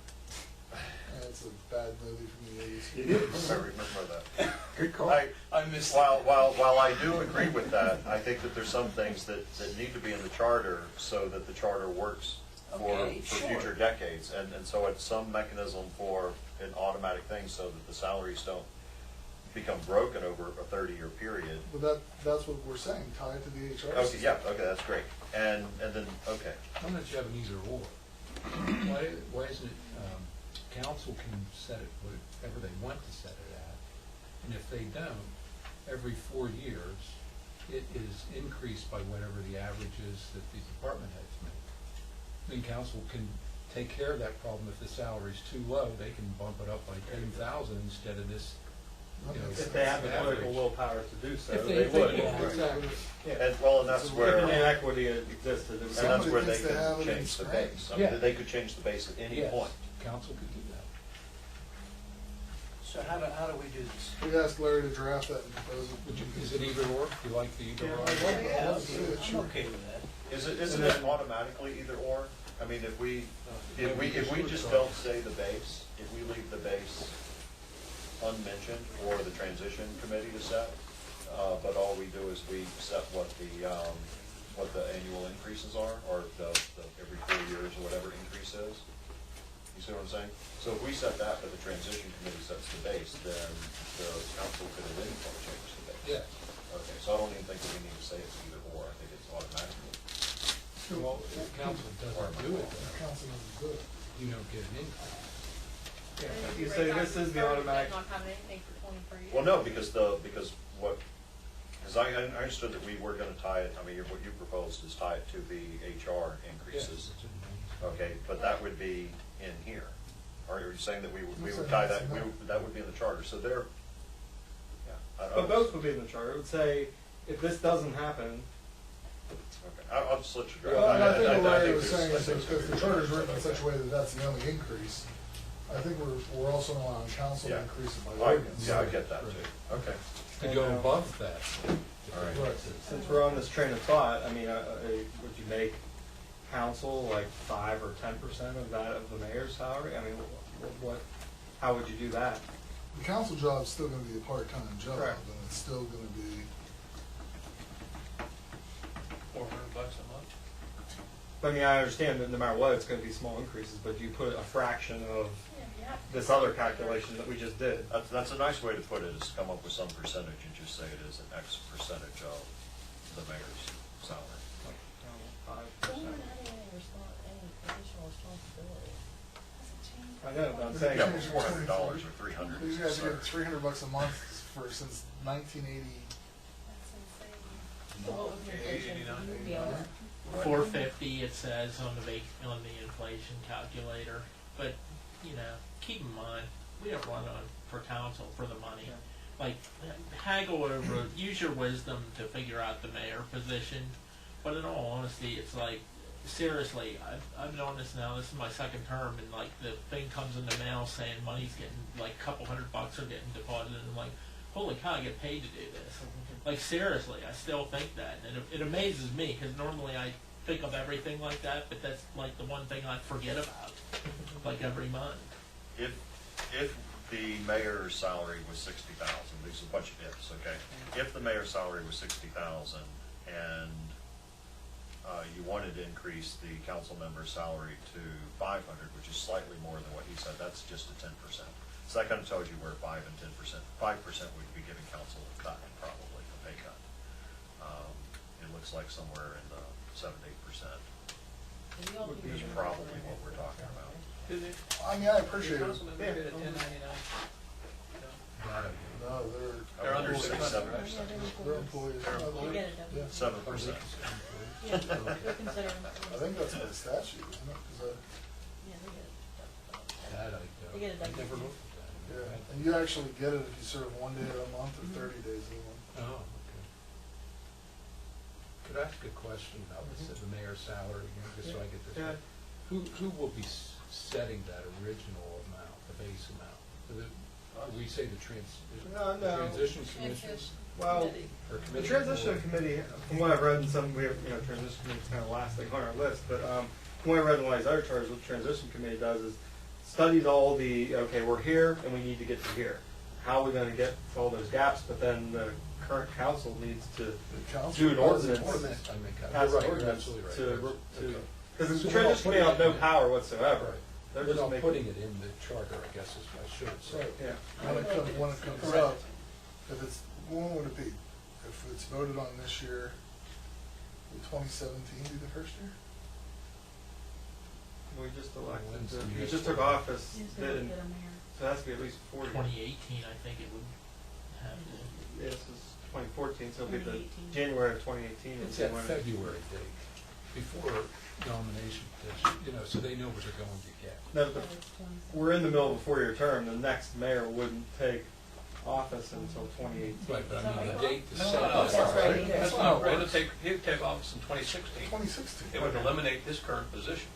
And it's a bad movie from the 80s. It is. I remember that. Good call. I missed While I do agree with that, I think that there's some things that need to be in the charter so that the charter works for Okay, sure. future decades. And so it's some mechanism for an automatic thing so that the salaries don't become broken over a 30-year period. But that's what we're saying, tie it to the HR Okay, system. yeah, okay, that's great. And then, okay. Why don't you have an either or? Why isn't it, council can set it whatever they want to set it at, and if they don't, every 4 years, it is increased by whatever the average is that the department heads make. Then council can take care of that problem. If the salary's too low, they can bump it up by 10,000 instead of this, If they have the political willpower to do so, If they would. yeah, exactly. And, well, and that's If where, an and inequity existed, it would that's where they thinks they have can it in change the Spain. base. I Yeah. mean, they could change the base at any Yes, point. council could do that. So how do we do this? We asked Larry to draft that and propose it. Is it either or? Do you like the either Yeah, or? I love it. Yeah, Let's do it, I'm sure. okay with that. Isn't it automatically either or? I mean, if we just don't say the base, if we leave the base unmentioned for the transition committee to set, but all we do is we set what the annual increases are, or the every 4 years or whatever increase is. You see what I'm saying? So if we set that, but the transition committee sets the base, then the council could at any point change the base. Yeah. Okay, so I don't even think that we need to say it's either or, I think it's automatically. Well, if council doesn't do it, The though, council doesn't do it. you don't get an increase. Yeah, And if if you right say back this to is the start, automatic. Not having anything for 24 years. Well, no, because I understood that we were gonna tie it, I mean, what you proposed is tie it to the HR increases. Okay, but that would be in here. Are you saying that we would tie that, that would be in the charter, so there, yeah. But both would be in the charter. It would say, if this doesn't happen, Okay, I'll just let you drive. Well, and I think what Larry was there's- saying is I that think because the there's- charter's written in such a way that that's the only increase, I think we're also allowing council to Yeah. increase it by I- ordinance. Yeah, I get that too, okay. To go above that. All right. Right. since we're on this train of thought, I mean, would you make council like 5 or 10% of that of the mayor's salary? I mean, how would you do that? The council job's still gonna be a part-time job, Correct. and it's still gonna be, $400 a month. I mean, I understand that no matter what, it's gonna be small increases, but you put a fraction of Yeah, you have to. this other calculation that we just did. That's a nice way to put it, is to come up with some percentage and just say it is an X percentage of the mayor's salary. So we're not having any additional responsibility. Doesn't I know, but I'm saying. Yeah, but $400 or $300 These is guys are getting absurd. $300 a month since 1980. That's insane. So what was the inflation? You'd be on it. 450 it says on the inflation calculator, but you know, keep in mind we don't run on for council for the money. Like haggle over, use your wisdom to figure out the mayor position. But in all honesty, it's like seriously, I've known this now. This is my second term, and like the thing comes in the mail saying money's getting like a couple $100 are getting deposited, and I'm like, holy cow, I get paid to do this. Like seriously, I still think that, and it amazes me because normally I think of everything like that, but that's like the one thing I forget about, like every month. If the mayor's salary was 60,000, there's a bunch of ifs, okay? If the mayor's salary was 60,000 and you wanted to increase the council member's salary to 500, which is slightly more than what he said, that's just a 10%. So that kind of tells you where 5 and 10%, 5% would be giving council a cut, probably a pay cut. It looks like somewhere in the 7 to 8% is probably what we're talking about. I mean, I appreciate it. Councilman, we did a 1099. No, They're under Say 600, right? 7%. they're employees. You get it done. Yeah. 7%. Yeah, they're considering. I think that's by statute, isn't it? 'Cause Yeah, they get it done. That I They get it don't, I done. never looked at that. yeah, and you actually get it if you serve 1 day a month or 30 days a month. Oh, okay. Could I ask a question about the mayor's salary again, just so I get this Yeah. right? Who will be setting that original amount, the base amount? Do we say the No. transition commission? Well, Or the committee? transition committee, from what I've read in some, we have, transition committee's kind of last thing on our list, but, from what I read in one of these other charters, what the transition committee does is studies all the, okay, we're here and we need to get to here. How are we gonna get to all those gaps, but then the current council needs to The council do an does it. ordinance. I mean, pass you're an right, you're ordinance absolutely right. to, Okay. because So the we're not transition committee will have no putting it in- power whatsoever. Right. They're We're just not making. putting it in the charter, I guess is what I should say. Right. Yeah. When it comes Correct. up, if it's, when would it be? If it's voted on this year, would 2017 be the first year? We just elected, When's the he next just took one? office, Just to didn't, get a mayor. so it has to be at least 4 years. 2018, I think it would have to. Yeah, this is 2014, so it'll be the 2018. January of 2018. It's is that when it- February date, before nomination petition, so they know what they're going to get. No, but we're in the middle of a 4-year term, the next mayor wouldn't take office until 2018. Right, but I mean, the date to No, set. no, That's right, either. That's not not, how it it would works. take, he would take office in 2016. 2016. It would eliminate this current position.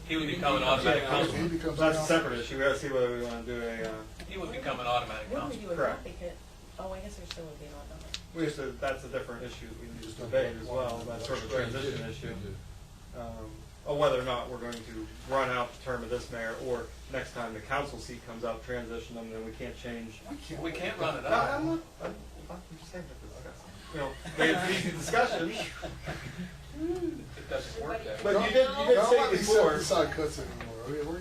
He would He become an becomes automatic a He councilman. becomes That's a council. separate issue, we gotta see whether we wanna do a, He would become an automatic What do we councilman. do with Correct. that? Because, oh, I guess there still would be an odd number. we have to, that's a different issue we need to Just don't debate put as one well, in that's the sort of a Right, you transition do, issue. you do. Of whether or not we're going to run out the term of this mayor, or next time the council seat comes up, transition them, then we can't change. We can't run it No, out. I'm just saying that to discuss. It's an easy discussion, It doesn't work that way. but you did Don't say let me before, set aside cuts anymore.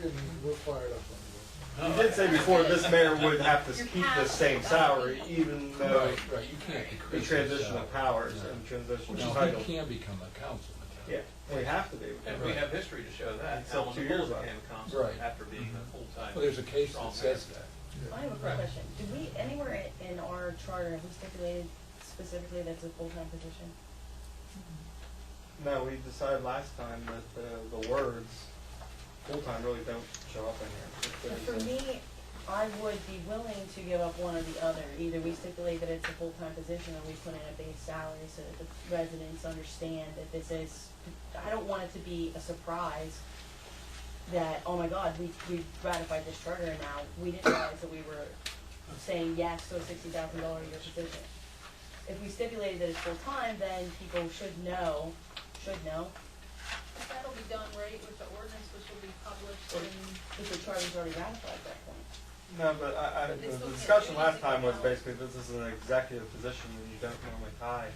We're fired up on you did say before, this mayor would have to keep the same salary, even though Right, right, you can't the decrease. transition his of powers salary. and transition No, of he title. can become a councilman. Yeah, we have to be. And we have history to show that. It's up Alan 2 DeBoer years became a councilman Right. after being a full-time. Well, there's a case strong that says mayor. that. I have a quick question. Do we, anywhere in our charter, have we stipulated specifically that's a full-time position? No, we decided last time that the words full-time really don't show up in here. If But there's for a- me, I would be willing to give up one or the other. Either we stipulate that it's a full-time position or we put in a base salary so that the residents understand that this is, I don't want it to be a surprise that, oh my God, we ratified this charter and now we didn't realize that we were saying yes to a $60,000 a year position. If we stipulated that it's full-time, then people should know. But that'll be done right with the ordinance, which will be published in. If the charter's already ratified at that point. No, but But they the still can't discussion do last anything time was about it. basically this is an executive position and you don't normally tie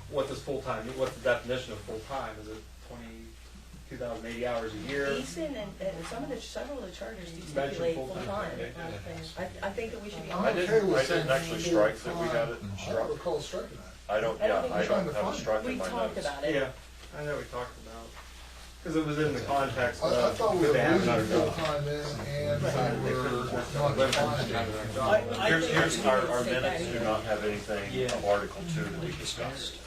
what does full-time, what's the definition of full-time? Is it 2,080 hours a year? Easton and several of the charters do Mention stipulate full-time. full-time. Yeah. I think that we should be I'm on okay it. with I saying didn't actually being strike that we had it full-time. I struck. don't recall striking that. I don't I don't think have we're it struck We in my talked notes. about it. Yeah, I know we talked about. Because it was in the context I of, thought we could were they have losing another job? full-time in and we were not defining it. Here's our minutes do not have anything Yeah. of Article 2 that we discussed.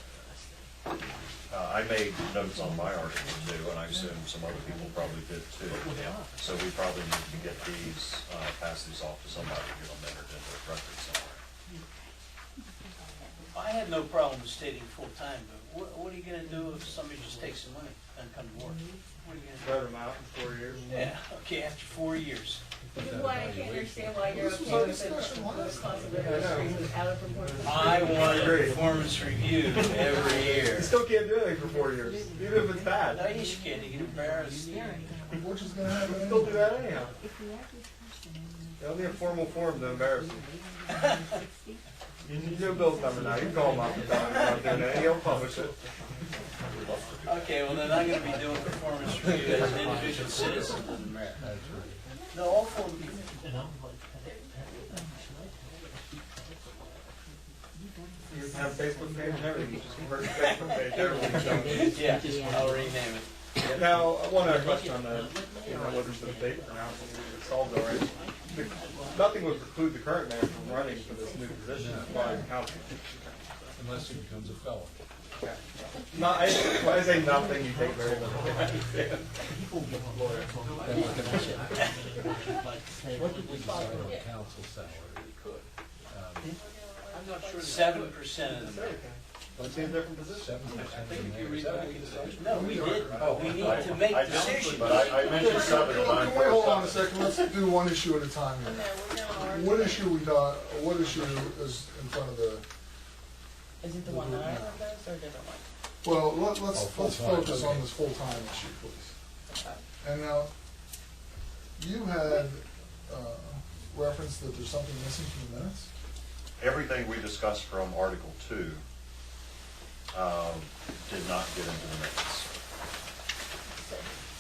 I made notes on my Article 2, and I assume some other people probably did too. So we probably need to get these, pass these off to somebody to get them entered into the record somewhere. I have no problem with stating full-time, but what are you gonna do if somebody just takes some money and come to work? What are you gonna Vote them out in 4 years. do? Yeah, okay, after 4 years. This is why I can't understand why you're okay with the responsibility without a proportion. I want a performance review every year. You still can't do anything for 4 years, even if it's bad. No, you should get embarrassed. Which is gonna happen You still do anyway. that anyhow. There'll be a formal form to embarrass you. You do Bill's number now, you can call him up and tell him about doing it, and he'll publish it. Okay, well then I'm gonna be doing performance review as an individual citizen. That's right. No, all four people. You have a Facebook page and everything, you just convert your Facebook page, everything's done. Yeah, I'll rename it. Now, one other question on the, whether it's the debate or not, it's solved already. Nothing would preclude the current mayor from running for this new position by the council. Unless he becomes a felon. Not, when I say nothing, you take very little. I understand. What did we decide on council salary? I'm not sure. 7% of the mayor. Let's see a different position. 7% of the mayor, is that what we decided? No, we didn't. We need to make I don't, decisions. but I mentioned 7 to 9. Can we hold on a second, let's do one issue at a time No, here. we're gonna argue. What issue what issue is in front of the, Is it the one that I wrote those or a different one? well, let's full-time, focus on okay. this full-time issue, please. Okay. And now, you had, referenced that there's something missing from the minutes? Everything we discussed from Article 2 did not get into the minutes.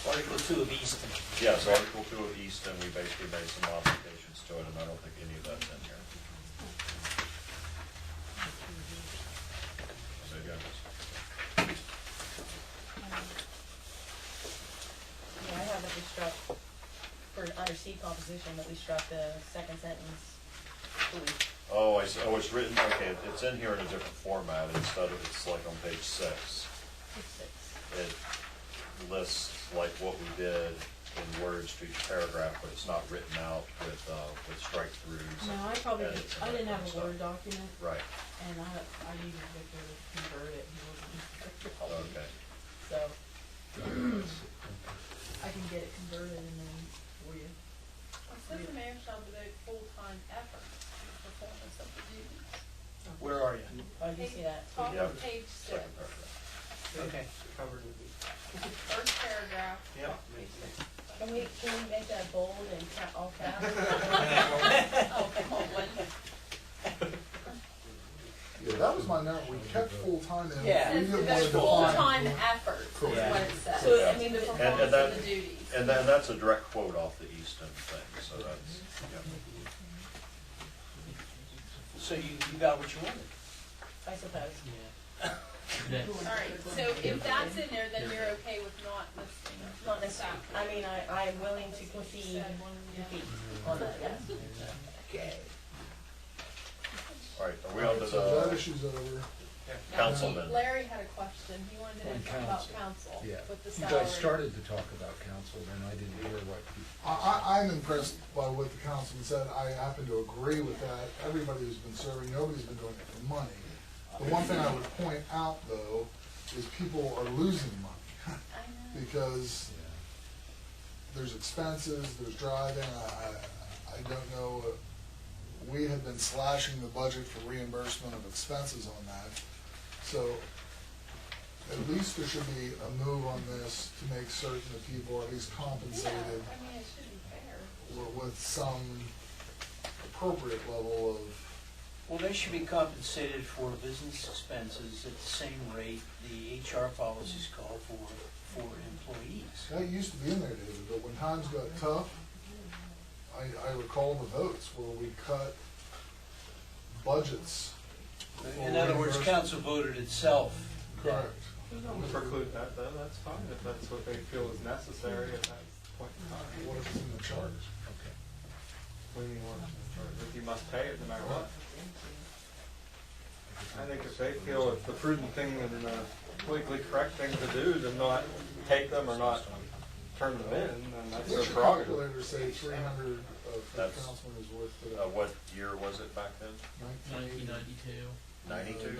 Article 2 of Easton. Yes, Article 2 of Easton, we basically made some modifications to it, and I don't think any of that's in here. So, yeah, Yeah, I have that we struck, for under C composition, that we struck the second sentence. Delete. Oh, I see. Oh, it's written, okay, it's in here in a different format instead of, it's like on page 6. It's 6. It lists like what we did in words to each paragraph, but it's not written out with strike-throughs. No, I probably, edits and I didn't that have a kind of Word document, stuff. Right, and I needed Victor to convert it, he wasn't, okay. So, I can get it converted and then for you. It says the mayor shall devote full-time effort to the performance of the duties. Where are you? oh, you see that? Top Yeah. of page 6, Second paragraph. Okay. Covered with these. first paragraph. Yeah. top of page 6. Can we make that bold and all caps? Oh, come on, Yeah, that was my note, we kept full-time in, we Yeah. It didn't says want to devote define. full-time effort is Correct. what it says. So, I mean, the the- performance that- of the duties. And then that's a direct quote off the Easton thing, so that's, yeah. So you got what you wanted? I suppose. All right, so if that's in there, then you're okay with not listing. Not necessarily, I mean, I'm willing to concede defeat on that, yes. Okay. All right, are we on to So that the issue's over. councilman? Larry had a question, he wanted to On talk about council. council Yeah, with the you salary. guys started to talk about council, and I didn't hear what you. I'm impressed by what the councilman said, I happen to agree with that, everybody who's been serving, nobody's been doing it for money. The one thing I would point out, though, is people are losing money, I know. because there's expenses, there's driving, I don't know, we had been slashing the budget for reimbursement of expenses on that, so at least there should be a move on this to make certain that people are at least Yeah, compensated I mean, it should be fair. with some appropriate level of, Well, they should be compensated for business expenses at the same rate the HR policies call for employees. that used to be in there, David, but when times got tough, I recall the votes where we cut budgets. In other words, council voted itself. Correct. Don't preclude that though, that's fine, if that's what they feel is necessary at that point in time. What if it's in the charge? Okay. What do you mean, what is in charge? If you must pay it no matter what. I think if they feel it's the prudent thing and the legally correct thing to do to not take them or not turn them in, then that's their What's your prerogative. calculator say 300 for the That's- councilman is worth today? What year was it back then? 1992. 92?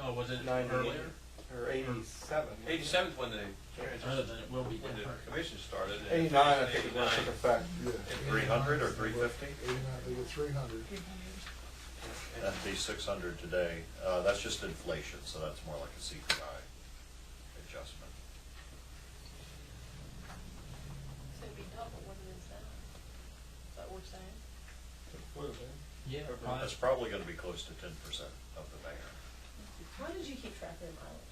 Oh, was it 90 earlier? Or 87. 87's when the Other transition, than it will be when the different. commission started. and 89, I think it was took 89. effect. Yeah. 300 or 350? 89, they get 300. That'd be 600 today. That's just inflation, so that's more like a CPI adjustment. So it'd be double what it is now. Is that what we're saying? Yeah. That's probably gonna be close to 10% of the mayor. How did you keep track of your mileage?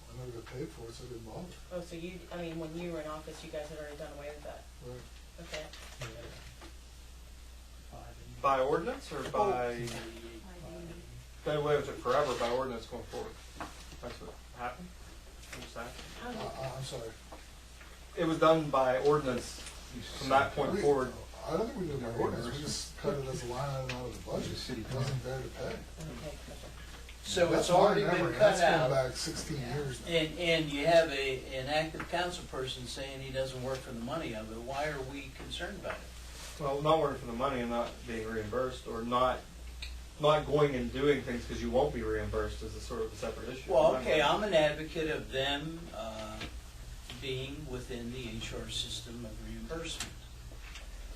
I never got paid for it, so I didn't bother. Oh, so you, I mean, when you were in office, you guys had already done away with that? Right. Okay. By ordinance or by, they waived it forever by ordinance going forward. That's what happened. What's that? I'm sorry. It was done by ordinance from that point forward. I don't think we did it by ordinance, we just cut it as a line item out of the budget. It wasn't there to pay. Okay, gotcha. So That's it's already my been memory. cut That's out, going back 16 years now. and you have an active council person saying he doesn't work for the money of it. Why are we concerned about it? Well, not working for the money and not being reimbursed, or not going and doing things because you won't be reimbursed is a sort of a separate issue. Well, okay, I'm an advocate of them being within the HR system of reimbursement.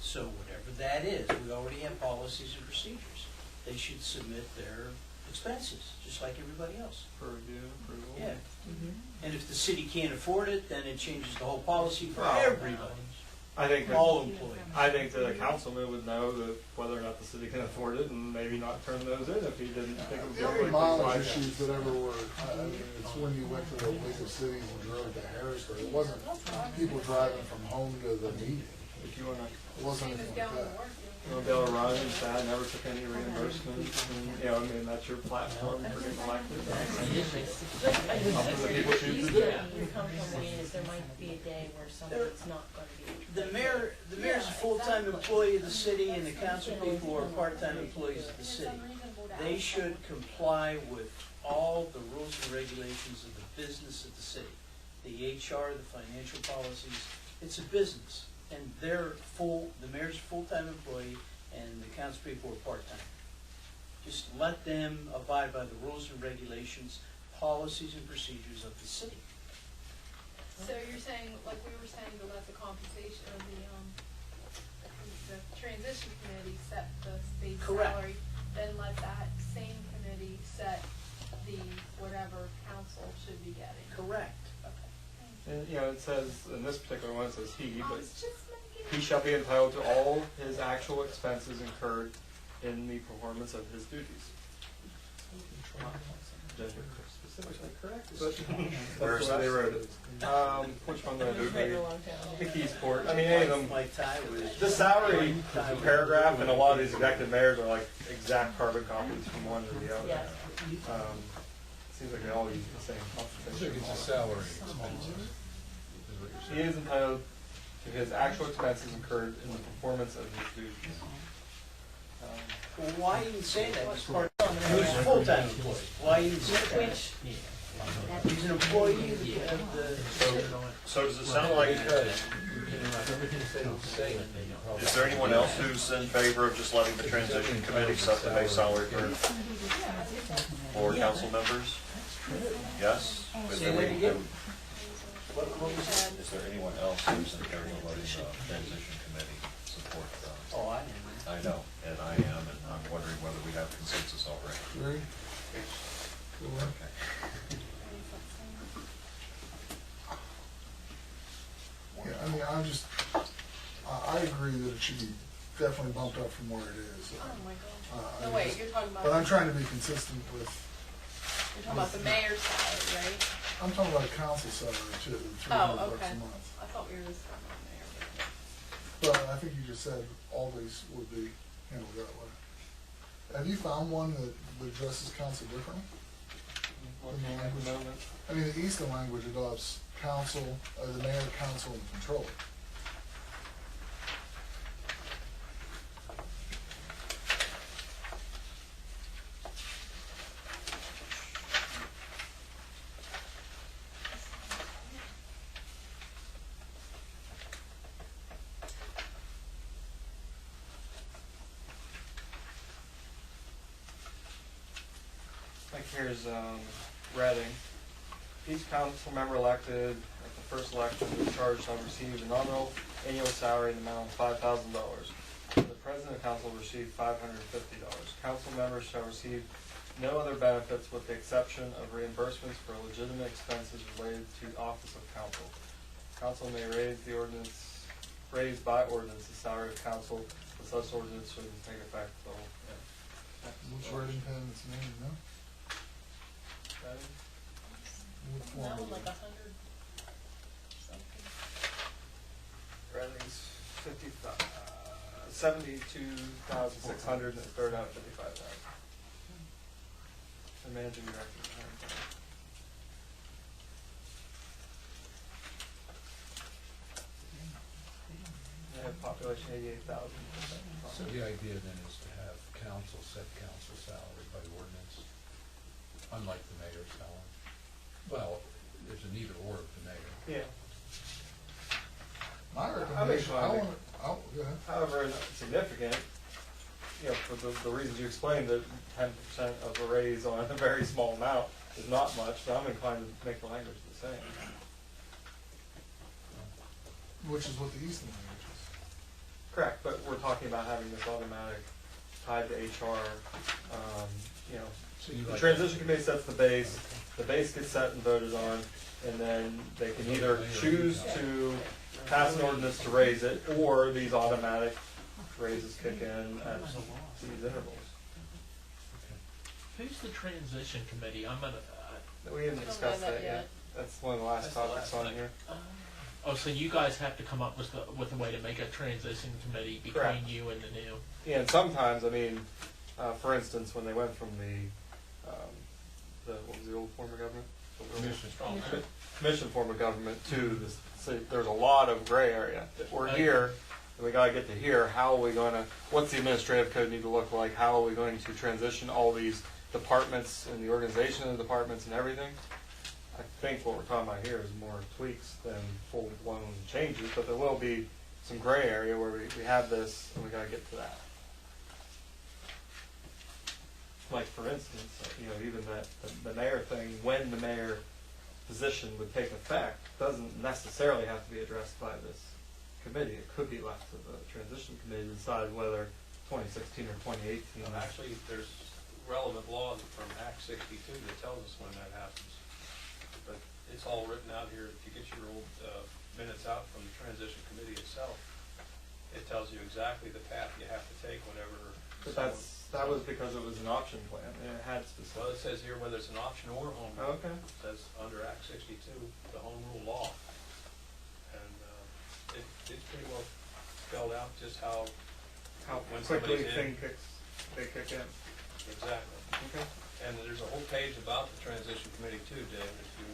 So whatever that is, we already have policies and procedures. They should submit their expenses, just like everybody else. For review, approval. Yeah. And if the city can't afford it, then it changes the whole policy for Well, everybody, I think that, all employees. I think that a councilman would know that whether or not the city can afford it and maybe not turn those in if he didn't think it was The only appropriate. mileage issues that ever were, I mean, it's when you went to the League of Cities and drove to Harrisburg. It wasn't people driving from home to the meeting. If you wanna, It wasn't Same as anything like going to that. work. you know, be able to run and say, I never took any reimbursement, and, you know, I mean, that's your platform for getting elected. Like, I would Up to the people agree, choose you to do it. come from me is there might be a day where somebody's not gonna be. The mayor's a full-time employee of the city, and the council people are part-time employees of the city. They should comply with all the rules and regulations of the business of the city. The HR, the financial policies, it's a business. And the mayor's a full-time employee, and the council people are part-time. Just let them abide by the rules and regulations, policies and procedures of the city. So you're saying, like we were saying, to let the compensation of the transition committee set the base Correct. salary, then let that same committee set the whatever council should be getting. Correct. Okay. And, you know, it says, in this particular one, it says he, I but was just making. he shall be entitled to all his actual expenses incurred in the performance of his duties. Gender specifically correct, but Where's that's the way they this? wrote it. Which one do I do? Written a long time The ago. Keysport, I mean, any of them. My tie was. The salary paragraph in a lot of these executive mayors are like exact carbon copies from one to the other. Yes. Seems like they all use the same I think compensation. it's a salary expenses, is what you're He saying. is entitled to his actual expenses incurred in the performance of his duties. Well, why even say that? He's part-time, he's a full-time employee. Why even say that? Which, He's an employee of the. So does it sound like, Everything stays the same. is there anyone else who's in favor of just letting the transition committee set the base salary for council members? Yes? Say that again. Is there anyone else who's in favor of letting the transition committee support the? Oh, I am. I know, and I am, and I'm wondering whether we have consensus already. Three? Okay. Yeah, I mean, I agree that it should be definitely bumped up from where it is. Oh my I God. No, wait, just- you're talking about. But I'm trying to be consistent with, You're talking about the mayor's salary, right? I'm talking about council salary too, $300 Oh, okay. a month. I thought we were just talking about mayor. But I think you just said all these would be handled that way. Have you found one that addresses council differently? In the language. I mean, the Easton language adopts council, the mayor, council, and controller. Like here's Reading. Each council member elected at the first election who charged shall receive a nominal annual salary in the amount of $5,000. The president of council will receive $550. Council members shall receive no other benefits with the exception of reimbursements for legitimate expenses related to office of council. Council may raise by ordinance the salary of council, but such ordinance should take effect the whole. Which Reading pen is named, no? What form No, is it? like 100 something. Reading's 72,600 and it started out at 55,000. The managing director. They have population 88,000. So the idea then is to have council set council salary by ordinance, unlike the mayor's salary. Well, there's an either or of the mayor. Yeah. My recommendation, I want to, go ahead. However, not significant, for the reasons you explained, that 10% of a raise on a very small amount is not much, but I'm inclined to make the language the same. Which is what the Easton language is. Correct, but we're talking about having this automatic tied to HR, So you the like transition committee sets the base gets set and voted on, and then they can either choose to pass an ordinance to raise it, or these automatic raises kick in at these intervals. Who's the transition committee? I'm gonna, We didn't We don't discuss know that that yet. yet. That's one of the last That's the topics last on thing. here. oh, so you guys have to come up with a way to make a transition committee between Correct. you and the new. Yeah, and sometimes, for instance, when they went from what was the old form of government? Commission. Commission form of government to this, there's a lot of gray area. We're Okay. here, and we gotta get to here, how are we gonna, what's the administrative code need to look like? How are we going to transition all these departments and the organization of the departments and everything? I think what we're talking about here is more tweaks than full-blown changes, but there will be some gray area where we have this and we gotta get to that. Like for instance, even the mayor thing, when the mayor position would take effect, doesn't necessarily have to be addressed by this committee. It could be left to the transition committee to decide whether 2016 or 2018. Actually, there's relevant law from Act 62 that tells us when that happens. But it's all written out here. If you get your old minutes out from the transition committee itself, it tells you exactly the path you have to take whenever. But that was because it was an option plan, and it had specific. Well, it says here whether it's an option or home Oh, rule. okay. It says under Act 62, the home rule law. And it's pretty well spelled out just how when Quickly somebody's in. they kick in. Exactly. Okay. And there's a whole page about the transition committee too, Dave, if you,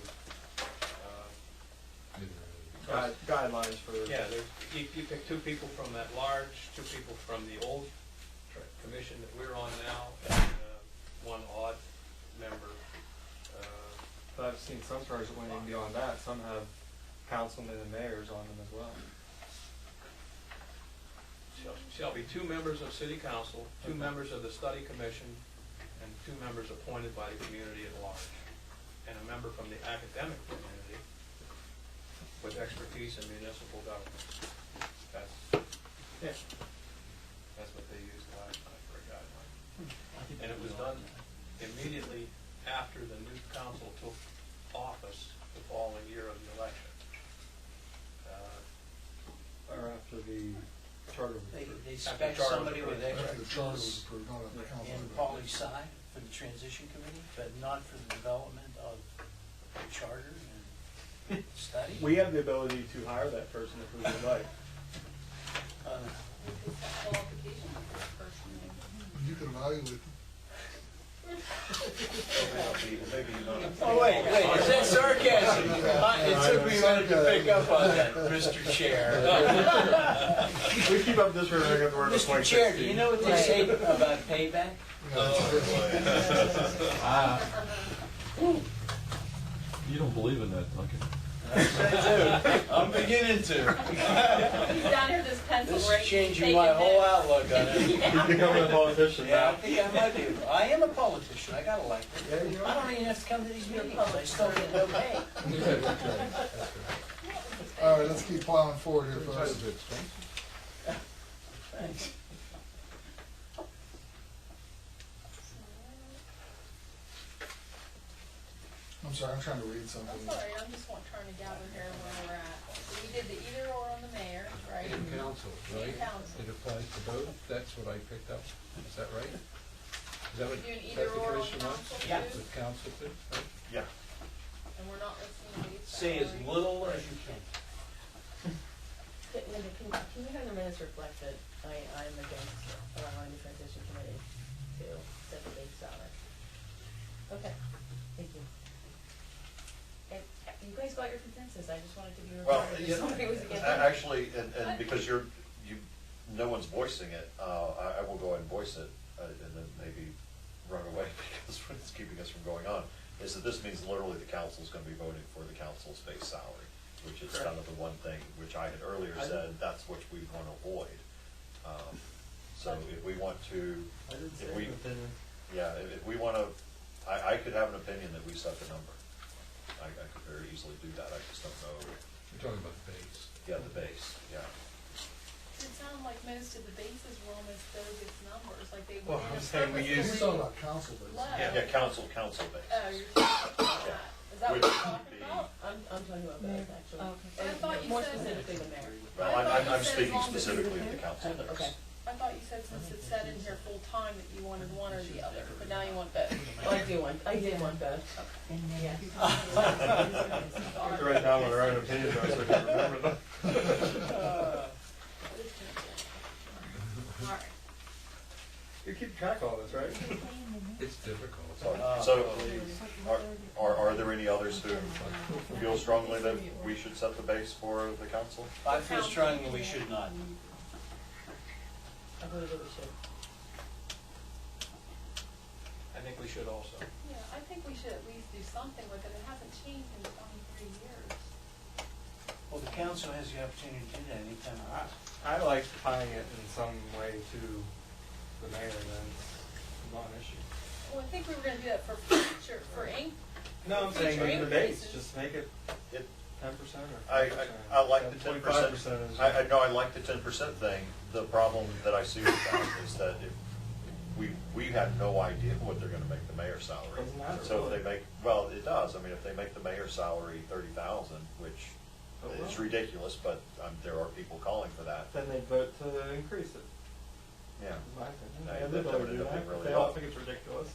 Guidelines for. yeah, you pick two people from that large, two people from the old commission that we're on now, and one odd member. But I've seen some charters that went even beyond that. Some have councilmen and mayors on them as well. Shall be two members of city council, two members of the study commission, and two members appointed by the community at large, and a member from the academic community with expertise in municipal government. That's what they used last time for a guideline. And it was done immediately after the new council took office the following year of the election. Or after the charter was They approved. spec After charter somebody was with approved. After the charter was expertise approved, not after the council. in poli sci for the transition committee, but not for the development of the charter and study. We have the ability to hire that person if we would like. Qualification for this person. You can evaluate them. maybe you don't. Oh, wait, is that sarcasm? It took me a minute to pick up on that, Mr. Chair. We keep up this rate, I got the word Mr. Chair, do you know what they say about payback? You don't believe in that, Duncan? I do. I'm beginning to. He's down here with his pencil This right. is changing my whole outlook on it. You're becoming a politician Yeah, I now. think I might be. I am a politician. I got elected. Yeah, you I are. don't even have to come to these meetings. I still get no pay. All right, let's keep plowing forward here, folks. Thanks. I'm sorry, I'm trying to read something. I'm sorry, I'm just trying to gather here where we're at. So we did the either or on the mayor, right? In council, right? In council. It applies to both, that's what I picked up, is that right? Is that what We're doing clarification either or on was? council Yeah. too? With council too, right? Yeah. And we're not listing the base Say as salary? little as you can. Linda, can you have the minutes reflect that I'm against allowing the transition committee to set the base salary? Okay, thank you. And you guys got your consensus, I just wanted to be Well, reminded if somebody was against it. actually, and because no one's voicing it, I will go ahead and voice it, and then maybe run away because it's keeping us from going on, is that this means literally the council's gonna be voting for the council's base salary, which is kind of the one thing which I had earlier said, that's what we want to avoid. So if we want to, I didn't say if we, an opinion. yeah, if we want to, I could have an opinion that we set the number. I could very easily do that, I just don't know. You're talking about the base. Yeah, the base, yeah. It sounded like most of the bases were almost bogus numbers, like they Well, were. I'm saying we He's use- talking about council, but Left. Yeah, council basis. Oh, you're talking about that. Is that what Which you're would talking be- about? I'm talking about both, actually. I thought you More said- specifically the mayor. Well, I thought you I'm said speaking as long as- specifically of the council base. Okay. I thought you said since it said in here full time that you wanted one or the other, but now you want both. Well, I did want both. Yes. We have to write down what our own opinions are so we can remember them. Alright. You keep track of all this, right? It's difficult. So, are there any others who feel strongly that we should set the base for the council? I feel strongly we should not. I believe that we should. I think we should also. Yeah, I think we should at least do something with it. It hasn't changed in 23 years. Well, the council has the opportunity to do that anytime. I like tying it in some way to the mayor, then it's not an issue. Well, I think we were gonna do that for future, for ink. No, I'm saying Future the base, increases. just make it It- 10% or I 5%. like the 10%. 25% is. I know, I like the 10% thing. The problem that I see with that is that if we have no idea what they're gonna make the mayor's salary. Doesn't matter, So if really. they make, well, it does. I mean, if they make the mayor's salary 30,000, which Oh, is well. ridiculous, but there are people calling for that. Then they vote to increase it, Yeah. in my opinion. Yeah, And that they would do end up that. being really If they all helpful. think it's ridiculous,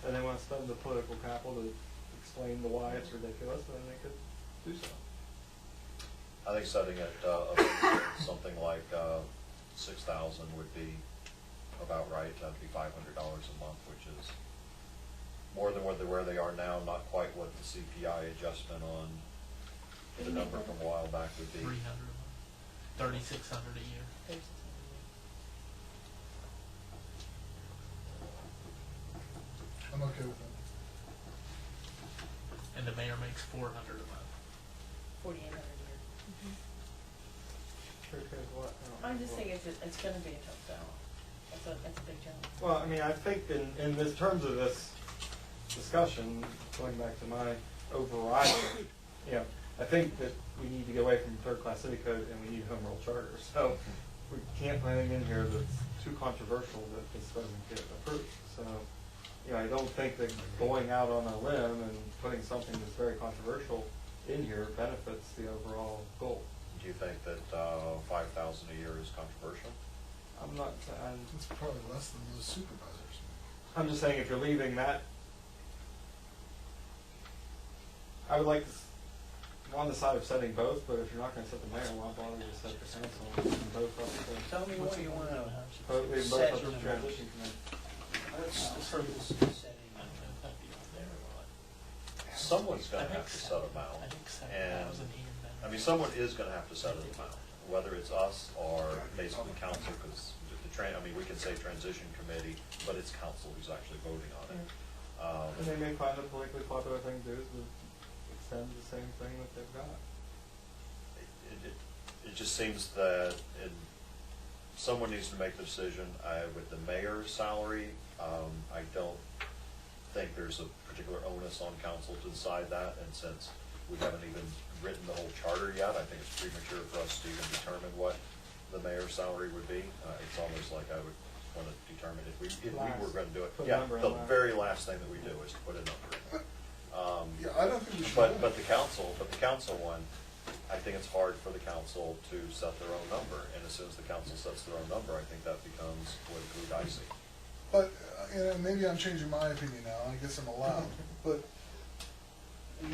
and they want to spend the political capital to explain the why it's ridiculous, then they could do so. I think setting it something like 6,000 would be about right. That'd be $500 a month, which is more than where they are now. Not quite what the CPI adjustment on the number from a while back would be. 300 a month, 3,600 a year. I'm okay with that. And the mayor makes 400 a month. 4,800 a year. Because what? I don't I'm know just what- saying it's gonna be a tough sell. That's a big challenge. Well, I mean, I think in this terms of this discussion, going back to my overriding, I think that we need to get away from third-class city code and we need home rule charter. So we can't put anything in here that's too controversial that this doesn't get approved. So, I don't think that going out on a limb and putting something that's very controversial in here benefits the overall goal. Do you think that 5,000 a year is controversial? I'm not, It's probably less than most supervisors. I'm just saying if you're leaving that, I would like to, I'm on the side of setting both, but if you're not gonna set the mayor, why bother to set the council and both up to, Tell me what you want to leave both set up in to the transition committee. Let's do this setting. I don't know if that'd be on there or what. someone's I gonna think have to set seven- amount. I think And, 7,000 even better. I mean, someone is gonna have to set an amount, whether it's us or basically council, because I mean, we can say transition committee, but it's council who's actually voting on it. And they may find a politically popular thing to do is to extend the same thing that they've got. It just seems that someone needs to make the decision. With the mayor's salary, I don't think there's a particular onus on council to decide that, and since we haven't even written the whole charter yet, I think it's premature for us to even determine what the mayor's salary would be. It's almost like I would want to determine if we were going to do it. Put a Yeah, number in the there. very last thing that we do is to put a number in. Yeah, I don't think we should. But the council one, I think it's hard for the council to set their own number, and as soon as the council sets their own number, I think that becomes politically dicey. But, maybe I'm changing my opinion now, I guess I'm allowed, but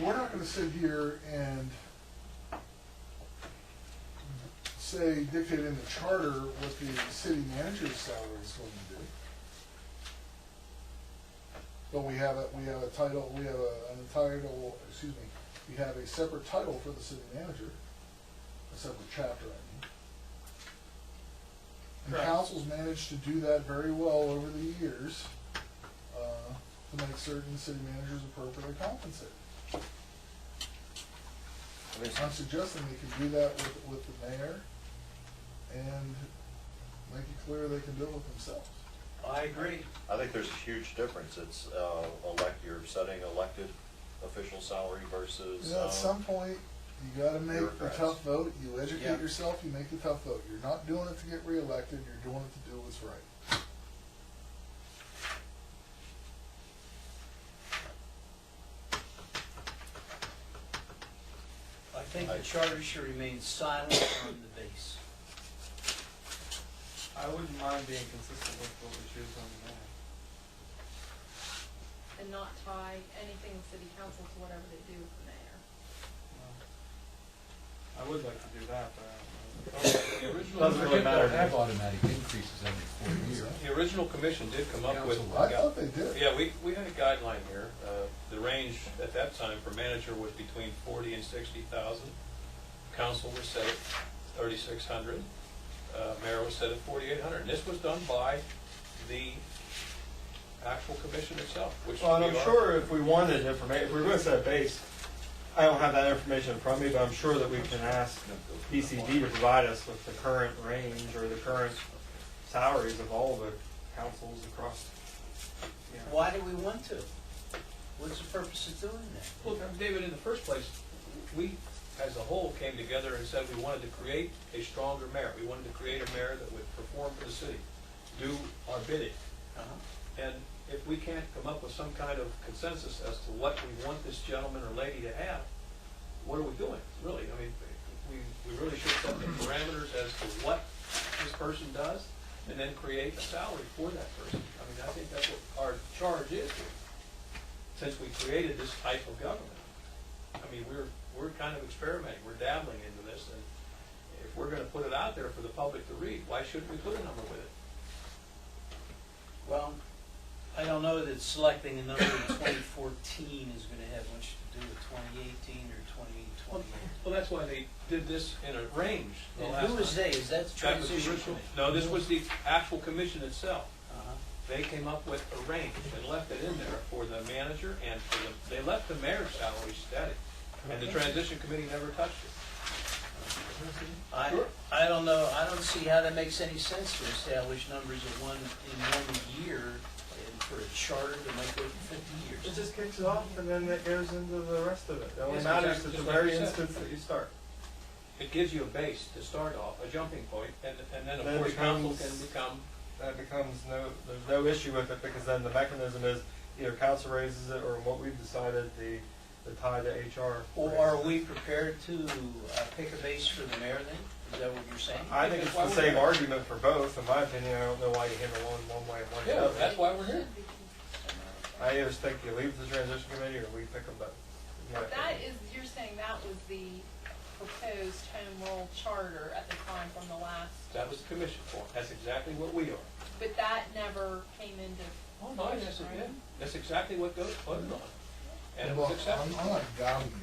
we're not gonna sit here and say, dictate in the charter what the city manager's salary is going to do. But we have a title, we have we have a separate title for the city manager, a separate chapter, I mean. And Correct. council's managed to do that very well over the years, to make certain city managers appropriately compensated. I'm suggesting they can do that with the mayor and make it clear they can do it with themselves. I agree. I think there's a huge difference. It's, you're setting elected official salary versus, At some point, you gotta make the bureaucrats. tough vote, you educate Yeah. yourself, you make the tough vote. You're not doing it to get reelected, you're doing it to do what's right. I think the charter should remain silent on the base. I wouldn't mind being consistent with what we choose on the mayor. And not tie anything with city council to whatever they do with the mayor. I would like to do that, but I don't know. The original, Doesn't really matter. They'll have automatic increases every 4 years. the original commission did come up with. I thought they did. Yeah, we had a guideline here. The range at that time for manager was between 40 and 60,000. Council was set at 3,600. Mayor was set at 4,800. And this was done by the actual commission itself, which. Well, and we I'm are- sure if we wanted information, if we were going to set a base, I don't have that information in front of me, but I'm sure that we can ask BCD to provide us with the current range or the current salaries of all the councils across. You know. Why do we want to? What's the purpose of doing that? Well, David, in the first place, we, as a whole, came together and said we wanted to create a stronger mayor. We wanted to create a mayor that would perform for the city, do our bidding. And if we can't come up with some kind of consensus as to what we want this gentleman or lady to have, what are we doing, really? I mean, we really should set the parameters as to what this person does, and then create a salary for that person. I mean, I think that's what our charge is here, since we created this type of government. I mean, we're kind of experimenting, we're dabbling into this, and if we're gonna put it out there for the public to read, why shouldn't we put a number with it? Well, I don't know that selecting a number in 2014 is going to have much to do with 2018 or 2028. Well, that's why they did this in a range the And last who was time. they? Is that the That was the transition original, committee? no, this was the actual commission itself. Uh-huh. They came up with a range and left it in there for the manager and for they left the mayor's salary static. And the transition committee never touched it. I don't know, I don't see how that makes any sense to establish numbers in one year and for a charter that might go for 50 years. It just kicks it off and then it goes into the rest of it. It only Yes, matters exactly, at the just like very you said. instance that you start. It gives you a base to start off, a jumping point, and then of Then it course council becomes- can become, That becomes there's no issue with it because then the mechanism is either council raises it or what we've decided the tie to HR. Or are we prepared to pick a base for the mayor then? Is that what you're saying? I think it's the same argument for both. In my opinion, I don't know why you handle one way and one the yeah, other. that's why we're here. I either think you leave the transition committee or we pick them both. in my But that opinion. is, you're saying that was the proposed home rule charter at the time from the last, That was the commission form. That's exactly what we are. but that never came into Oh, no, yes, it did. That's exactly what goes voted on. and it Well, was accepted. I'm not doubting you.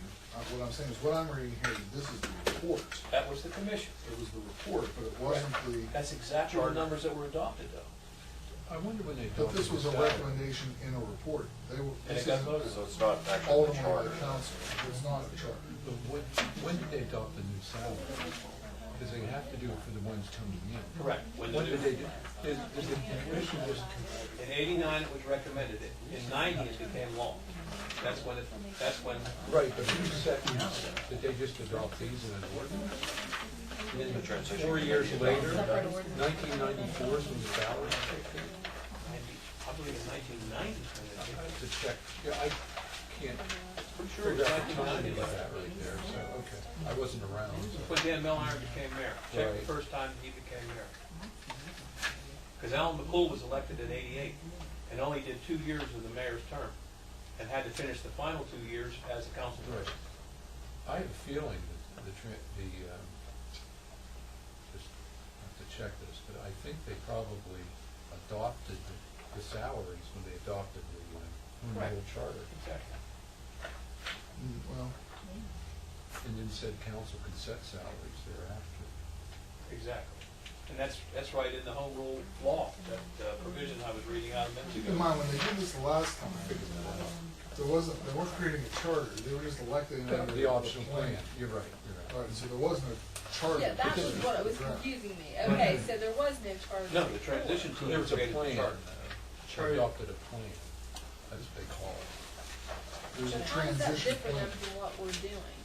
What I'm saying is, what I'm reading here, is this is the report. That was the commission. It was the report, but it wasn't the, That's exactly the numbers that were adopted, though. I wonder when they but adopted this was a the salary. recommendation in a report. They were, And this it got isn't voted. So it's not actually the ultimately charter. the council. It's not a charter. But when did they adopt the new salary? Because they have to do it for the ones coming in. Correct. When did they do? Did the commission just, In '89, it was recommended. In '90, it became law. That's when right, but who second, did they just adopt these in an ordinance? And The then transition 4 years committee later, Separate ordinance. 1994 is when the salary kicked in? I believe in 1990. I have to check. Yeah, I can't Pretty sure figure it's out the timing 1990. of that right there, so, okay. I wasn't around. When Dan Milliron became mayor. Check Right. the first time he became mayor. Because Alan McCool was elected in '88 and only did 2 years of the mayor's term and had to finish the final 2 years as a council Right. person. I have a feeling that just have to check this, but I think they probably adopted the salaries when they adopted the municipal charter. Exactly. Well, And then said council could set salaries thereafter. Exactly. And that's right in the home rule law, that provision I was reading out a minute keep in ago. mind, when they did this the last time, they weren't creating a charter. They were just electing it under The optional plan, you're right, you're right. All right, so there wasn't a charter. Yeah, that was what was confusing me. Okay, so there was no charter. No, the transition So team there was a created the plan, charter. they adopted a plan, that's what they call it. There's But a how is that transition different plan, than what we're doing?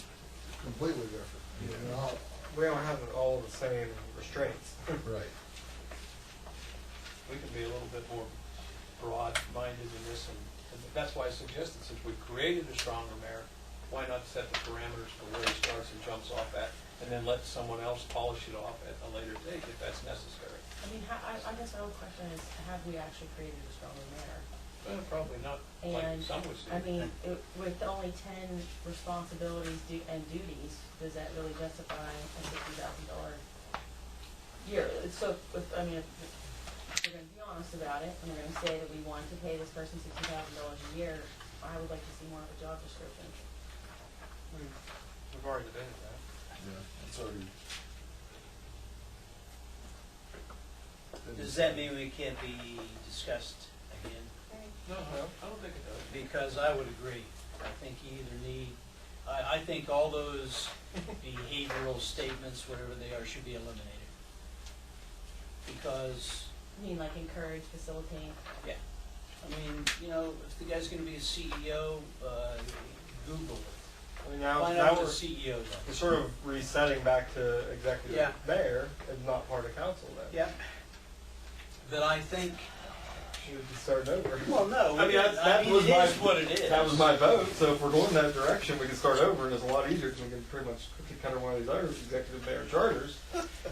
completely different. You know, We don't have all the same restraints. Right. We can be a little bit more broad-minded in this, and that's why I suggested, since we created a stronger mayor, why not set the parameters for where he starts and jumps off at, and then let someone else polish it off at a later date if that's necessary? I mean, I guess my whole question is, have we actually created a stronger mayor? Well, probably not like And, some would say. I mean, with only 10 responsibilities and duties, does that really justify a $60,000 year? So, if we're gonna be honest about it, and we're gonna say that we want to pay this person $60,000 a year, I would like to see more of a job description. We've already debated that. yeah, it's already. Does that mean we can't be discussed again? No, I don't think it does. Because I would agree. I think you either need, I think all those behavioral statements, whatever they are, should be eliminated. Because, I mean, like encourage, facilitate. yeah, I mean, you know, if the guy's gonna be a CEO, Google it. I mean, now, Find now out what we're, a CEO does. we're sort of resetting back to executive Yeah. mayor and not part of council then. Yeah. But I think, We would be starting over. well, no, I mean, that it was my- is what it is. That was my vote, so if we're going that direction, we can start over, and it's a lot easier, because we can pretty much cookie cutter one of these other executive mayor charters,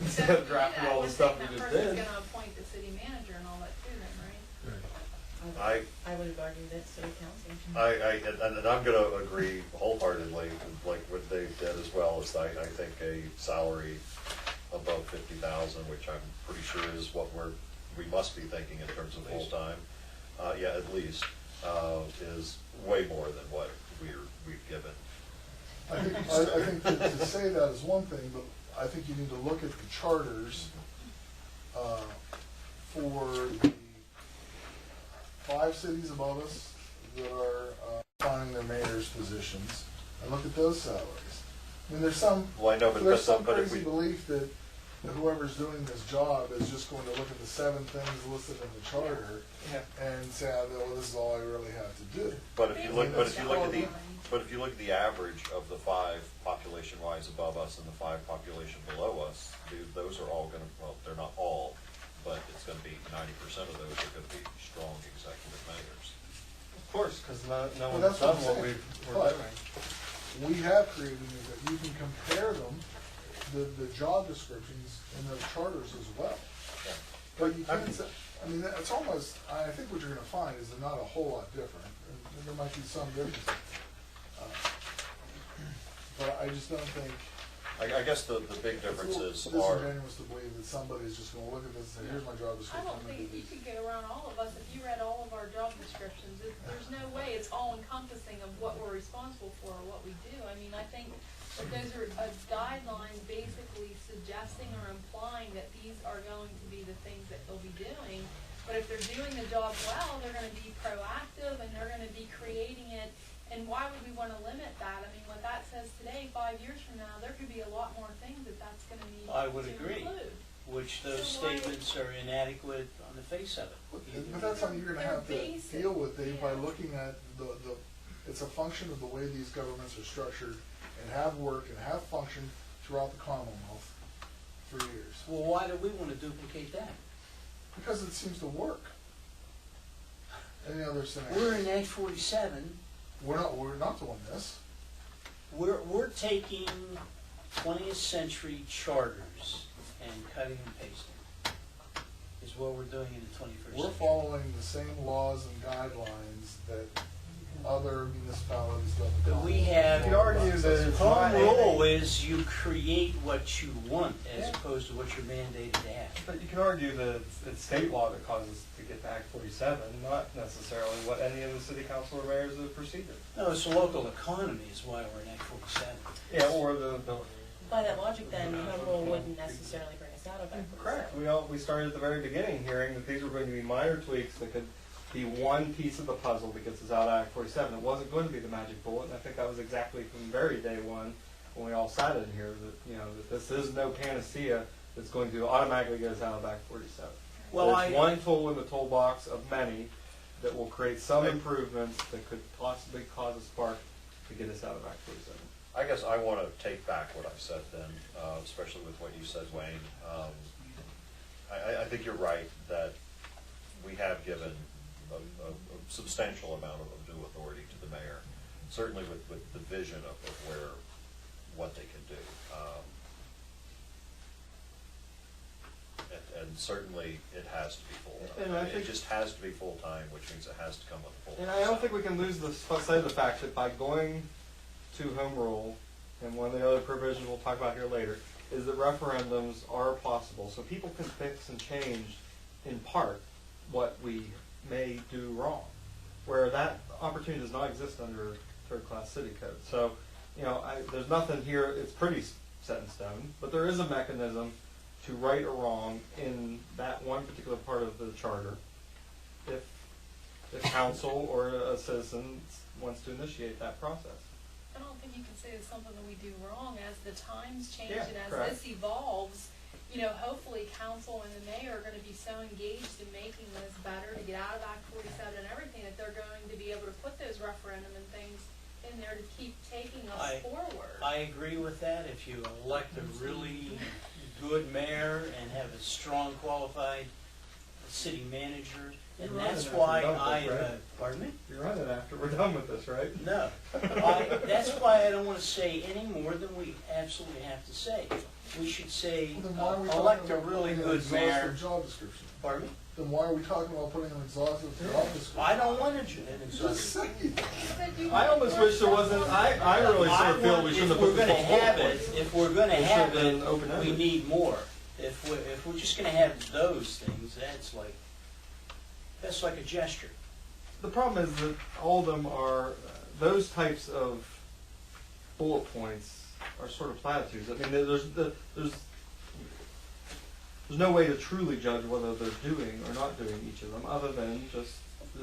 instead of drafting all the stuff we just That did. person's gonna appoint the city manager and all that too then, right? Right. I would have argued that city council. And I'm gonna agree wholeheartedly, like what Dave did as well, is I think a salary above 50,000, which I'm pretty sure is what we must be thinking in terms of full-time, yeah, at least, is way more than what we've given. I think to say that is one thing, but I think you need to look at the charters for the 5 cities above us that are finding their mayor's positions, and look at those salaries. I mean, there's some Well, I know, but if crazy we, belief that whoever's doing this job is just going to look at the 7 things listed in the charter and say, oh, well, this is all I really have to do. but if you look Basically, at the average of the 5 population-wise above us and the 5 population below us, those are all gonna, well, they're not all, but it's gonna be 90% of those are gonna be strong executive mayors. Of course, because no Well, one's that's what done I'm what saying. we're But doing. we have created these, that you can compare them, the job descriptions in those charters as well. Yeah. But you can't say, I mean, it's almost, I think what you're gonna find is they're not a whole lot different, and there might be some differences. But I just don't think I guess the big it's a differences little are, disingenuous to believe that somebody's just gonna look at this and say, here's my job I description. don't I'm gonna think do you this. could get around all of us if you read all of our job descriptions. There's no way it's it's all encompassing of what we're responsible for or what we do. I mean, I think that those are guidelines basically suggesting or implying that these are going to be the things that they'll be doing. But if they're doing the job well, they're gonna be proactive and they're gonna be creating it. And why would we wanna limit that? I mean, what that says today, 5 years from now, there could be a lot more things that that's gonna need I would to agree. include. Which those So why- statements are inadequate on the face of it. But that's something you're gonna have to They're basic, deal with, Dave, by yeah. looking at it's a function of the way these governments are structured and have worked and have functioned throughout the Commonwealth for years. Well, why do we want to duplicate that? Because it seems to work. Any other scenario? We're in Act 47. We're not doing this. We're taking 20th century charters and cutting and pasting. Is what we're doing in the 21st We're century. following the same laws and guidelines that other municipalities do. But we have, You could argue that it's home not rule anything- is you create what you want as Yeah. opposed to what you're mandated to have. But you can argue that it's state law that causes us to get to Act 47, not necessarily what any of the city council or mayors have proceeded. No, it's the local economy is why we're in Act 47. Yeah, or the By that logic, then, home rule wouldn't necessarily bring us out of that. correct. We started at the very beginning hearing that these were going to be minor tweaks that could be one piece of the puzzle that gets us out of Act 47. It wasn't going to be the magic bullet, and I think that was exactly from very day one when we all sat in here that this is no panacea that's going to automatically get us out of Act 47. Well, It's one tool in the toolbox of many that will create some improvements that could possibly cause a spark to get us out of Act 47. I guess I want to take back what I said then, especially with what you said, Wayne. I think you're right that we have given a substantial amount of due authority to the mayor, certainly with the vision of what they can do. And certainly it has to be And I full-time. It think- just has to be full-time, which means it has to come with a full-time. And I don't think we can lose sight of the fact that by going to home rule, and one of the other provisions we'll talk about here later, is that referendums are possible. So people can fix and change, in part, what we may do wrong, where that opportunity does not exist under third-class city code. So, there's nothing here, it's pretty set in stone, but there is a mechanism to right or wrong in that one particular part of the charter if the council or a citizen wants to initiate that process. I don't think you can say it's something that we do wrong. As the times change Yeah, and as correct. this evolves, hopefully council and the mayor are gonna be so engaged in making this better to get out of Act 47 and everything, that they're going to be able to put those referendum and things in there to keep taking us forward. I agree with that. If you elect a really good mayor and have a strong, qualified city manager, and You're that's running why after we're done I, with this, right? pardon me? You're running after we're done with this, right? No. That's why I don't want to say any more than we absolutely have to say. We should say, Well, then why are we elect a talking about really putting an good exhaustive mayor. job description? Pardon me? Then why are we talking about putting an exhaustive job description? I don't want to. Just say it. I almost wish there wasn't, I really sort of feel we shouldn't have put the full bullet points. If we're gonna It have should have been it, open-ended. we need more. If we're just gonna have those things, that's like a gesture. The problem is that all of them are, those types of bullet points are sort of platitudes. I mean, there's no way to truly judge whether they're doing or not doing each of them, other than just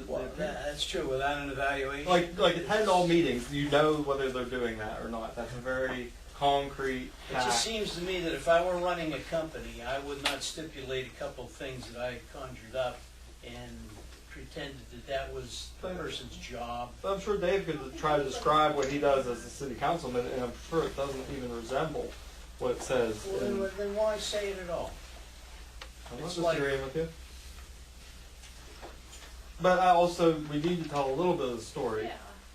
Well, that's true, without an evaluation. like attend all meetings, you know whether they're doing that or not. That's a very concrete It fact. just seems to me that if I were running a company, I would not stipulate a couple of things that I conjured up and pretended that was the person's job. I'm sure Dave could try to describe what he does as a city councilman, and I'm sure it doesn't even resemble what it says. Well, then why say it at all? I'm not it's like- disagreeing with you. But we need to tell a little bit of the story Yeah,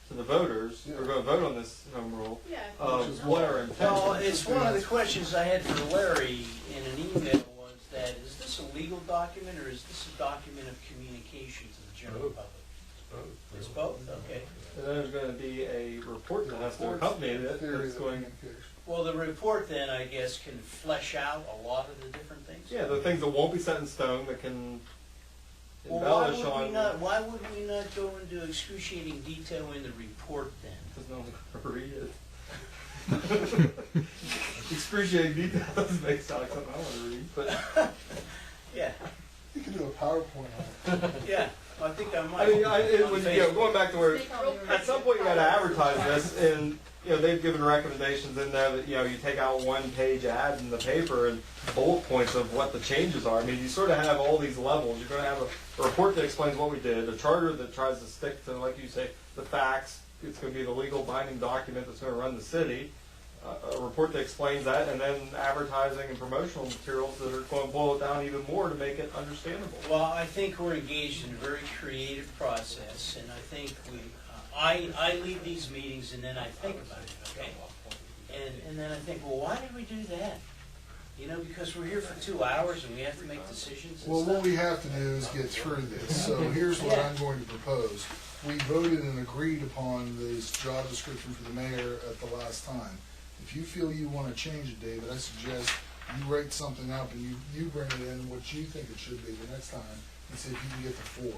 to the voters who are going to vote on this home rule yeah. of what our Well, intentions. it's one of the questions I had for Larry in an email was that, is this a legal document or is this a document of communication to the general public? It's both, okay. And then there's going to be a report that has to accompany it. Theory That's of going, communication. Well, the report then, I guess, can flesh out a lot of the different things. yeah, the things that won't be set in stone that can Well, embellish on. why would we not go into excruciating detail in the report then? Because no one's gonna read it. Excruciating detail doesn't make it sound like something I want to read, but Yeah, You can do a PowerPoint on it. yeah, I think I might. I mean, On Facebook. going back to where, Make a real at some point you gotta advertise this, and, they've given recommendations in there that, you take out one-page ad in the paper and bullet points of what the changes are. I mean, you sort of have all these levels. You're gonna have a report that explains what we did, a charter that tries to stick to, like you say, the facts. It's gonna be the legal binding document that's gonna run the city. A report that explains that, and then advertising and promotional materials that are going to boil it down even more to make it understandable. Well, I think we're engaged in a very creative process, and I think I lead these meetings and then I think about it, okay? And then I think, well, why did we do that? Because we're here for 2 hours and we have to make decisions and Well, stuff. what we have to do is get through this, so here's what I'm going to propose. We voted and agreed upon this job description for the mayor at the last time. If you feel you want to change it, David, I suggest you write something up and you bring it in what you think it should be the next time and see if you can get the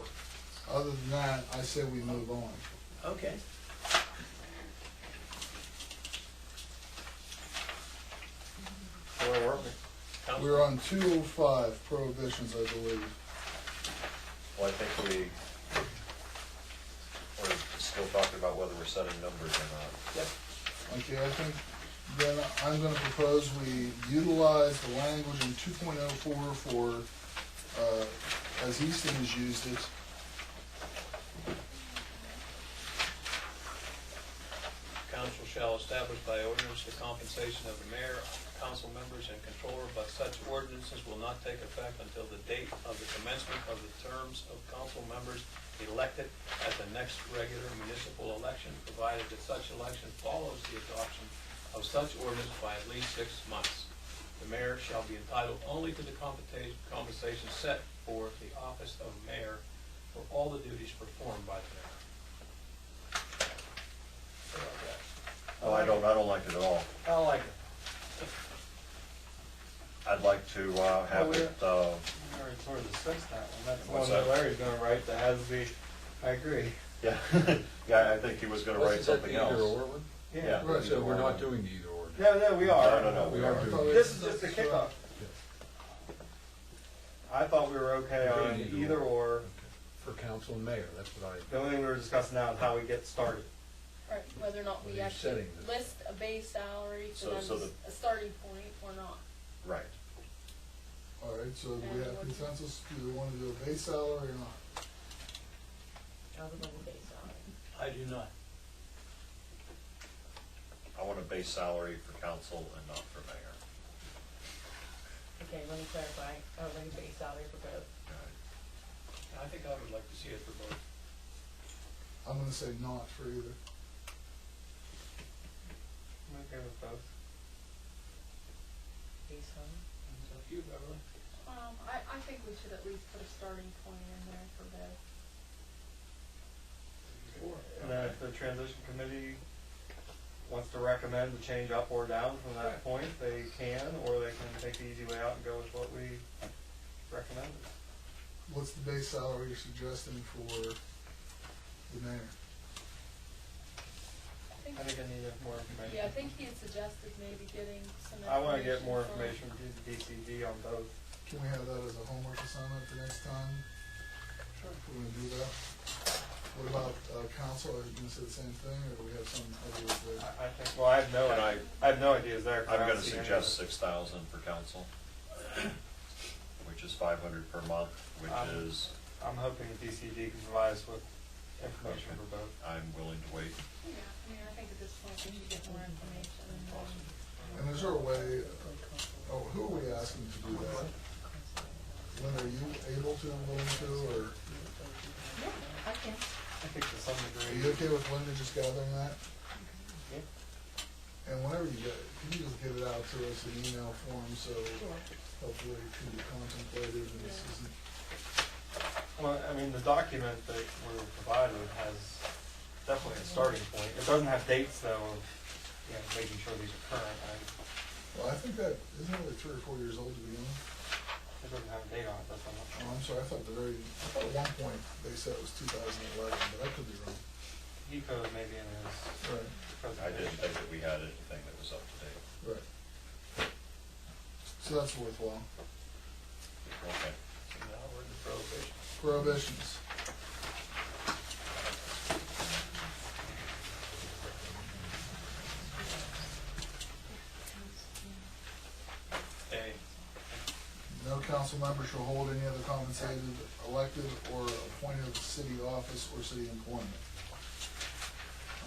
4. Other than that, I say we move on. Okay. Where were we? We're on 205 prohibitions, I believe. Well, I think we're still talking about whether we're setting numbers or not. Yep. Okay, I think then I'm gonna propose we utilize the language in 2.04 for, as Easton has used it. Council shall establish by ordinance the compensation of the mayor, council members, and controller, but such ordinances will not take effect until the date of the commencement of the terms of council members elected at the next regular municipal election, provided that such election follows the adoption of such ordinance by at least 6 months. The mayor shall be entitled only to the compensation set for the office of mayor for all the duties performed by the mayor. How about that? Oh, I don't like it at all. I like it. I'd like to have Oh, it, We already sort of discussed that one. That's the one What's that that? Larry's gonna write that has the, I agree. yeah, yeah, I think he was gonna write something else. Either or one? Yeah. Right. So we're not doing the either or. No, we are. No, We are I doing thought it. This is just a kickoff. I thought we were okay We're on doing either or. For council and mayor, that's what I, The only thing we were discussing now is how we get started. Right, whether or not we Well, you're actually setting this. list a base salary for So- them so as a starting point or not. Right. All right, so do we have consensus? Do we want to do a base salary or not? I would love a base salary. I do not. I want a base salary for council and not for mayor. Okay, let me clarify. I would like a base salary for both. I think I would like to see it for both. I'm gonna say not for either. I'm okay with both. Base salary? So if you, Beverly? I think we should at least put a starting point in there for both. And then if the transition committee wants to recommend the change up or down from that point, they can, or they can take the easy way out and go with what we recommended. What's the base salary you're suggesting for the mayor? I think I need more information. Yeah, I think he had suggested maybe getting some information. I wanna get more from- information from DCD on both. Can we have that as a homework assignment the next time? Sure. We're gonna do that. What about, council? Are you gonna say the same thing, or do we have some ideas there? I think, well, I have no, Can I have no ideas there. 'cause I I'm don't gonna see any of suggest it. 6,000 for council, which is 500 per month, which is, I'm hoping DCD can provide us with information for both. I'm willing to wait. Yeah, I mean, I think at this point we need to get more information and then. And is there a way, who are we asking to do that? Lynn, are you able to, willing to, or Yeah, I can. I think to some are degree. you okay with Linda just gathering that? Yeah. And whenever you get it, can you just get it out to us in email form, so hopefully it can be contemplated and this isn't. Well, I mean, the document that we're provided has definitely a starting point. It doesn't have dates though of, making sure these are current. Well, I think that, isn't it like 3 or 4 years old to begin with? It doesn't have a date on it, that's all. Oh, I'm sorry, I thought at one point they said it was 2011, but I could be wrong. He could have maybe in his Right, I didn't think that we had anything that was up to date. right. So that's worthwhile. Okay. So now we're in prohibition. Prohibitions. A, No council member shall hold any other compensated, elected, or appointed city office or city employment.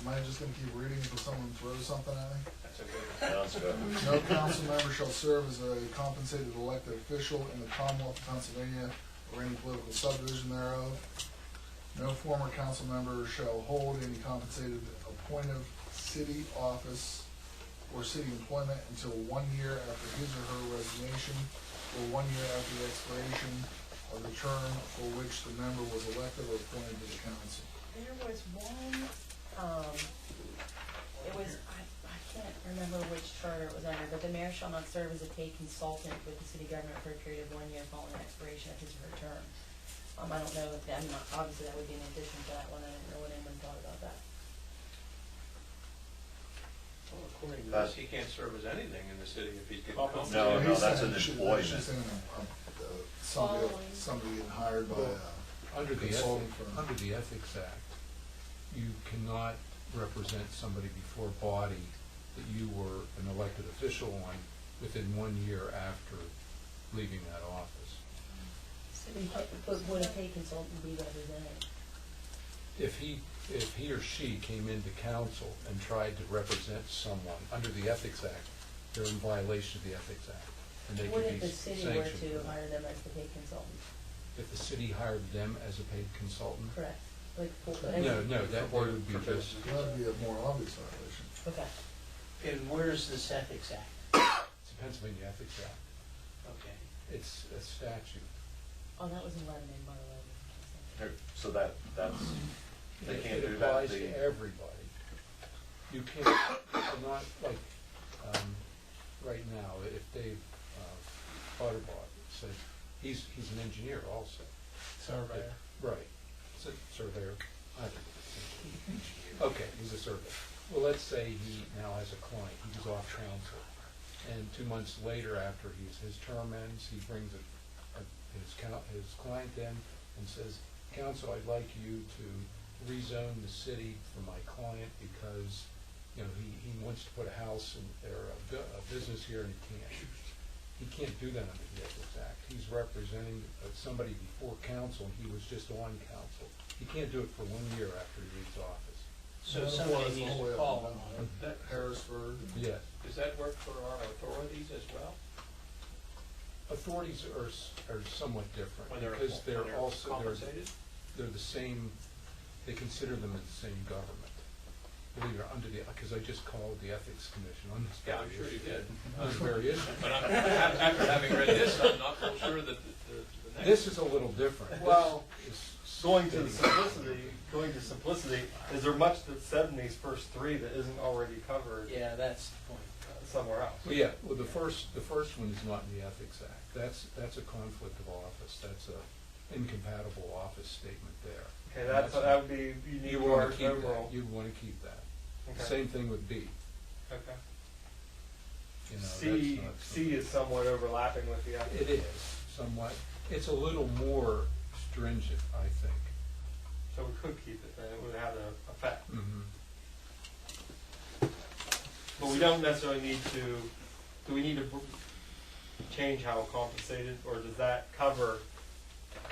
Am I just gonna keep reading until someone throws something at me? that's a good Sounds good. No council member shall serve as a compensated elected official in the Commonwealth of Pennsylvania or any political subdivision thereof. No former council member shall hold any compensated appointed city office or city employment until 1 year after his or her resignation or 1 year after the expiration of the term for which the member was elected or appointed to the council. There was one, I can't remember which charter it was under, but the mayor shall not serve as a paid consultant with the city government for a period of 1 year following the expiration of his or her term. I don't know if that, obviously that would be in addition to that one, I didn't know what anyone thought about that. Well, according to this, he can't serve as anything in the city if he's getting No, compensated. no, that's an She's employment. saying, somebody getting hired by Under the consulting firm. Under the Ethics Act, you cannot represent somebody before a body that you were an elected official on within 1 year after leaving that office. But would a paid consultant be represented? If he or she came into council and tried to represent someone under the Ethics Act, they're in violation of the Ethics Act, and they What could if be the city sanctioned. were to for that. hire them as the paid consultant? If the city hired them as a paid consultant? Correct. Like, No, that would be just, That'd be a more obvious violation. Okay. And where's this Ethics Act? it's a Pennsylvania Ethics Act. Okay. It's a statute. Oh, that was in Lebanon, by the way. So that's, they can't It do that. applies to everybody. You can't, not like, right now, if Dave Butterball said, he's an engineer also. Surveyor. Right, it's a surveyor, I don't know. Okay, he's a surveyor. Well, let's say he now has a client, he was off council, and 2 months later, after his term ends, he brings his client in and says, council, I'd like you to rezone the city for my client because, you know, he wants to put a house or a business here and he can't. He can't do that under the Ethics Act. He's representing somebody before council, and he was just on council. He can't do it for 1 year after he leaves office. So That somebody applies needs all the way to up call and him. down. Harrisburg. Yes. Does that work for our authorities as well? Authorities are somewhat different When they're, because when they're they're also, compensated? they're the same, they consider them as the same government. Believe it or not, under the, because I just called the Ethics Commission on this. Yeah, I'm sure you did. On this very issue. But after having read this, I'm not so sure that the next. This is a little different. Well, This is going to simplicity, is there much that's said in these first three that isn't already covered Yeah, that's the point. somewhere else? Well, yeah, well, the first one is not in the Ethics Act. That's a conflict of office. That's a incompatible office statement there. Okay, that would be unique You to want our to keep overall. that. You want to keep that. Okay. Same thing with B. Okay. You know, C, that's not C is somewhat overlapping with the other. It is somewhat. It's a little more stringent, I think. So we could keep it, then it would have an effect. Mm-hmm. But we don't necessarily need to, do we need to change how compensated, or does that cover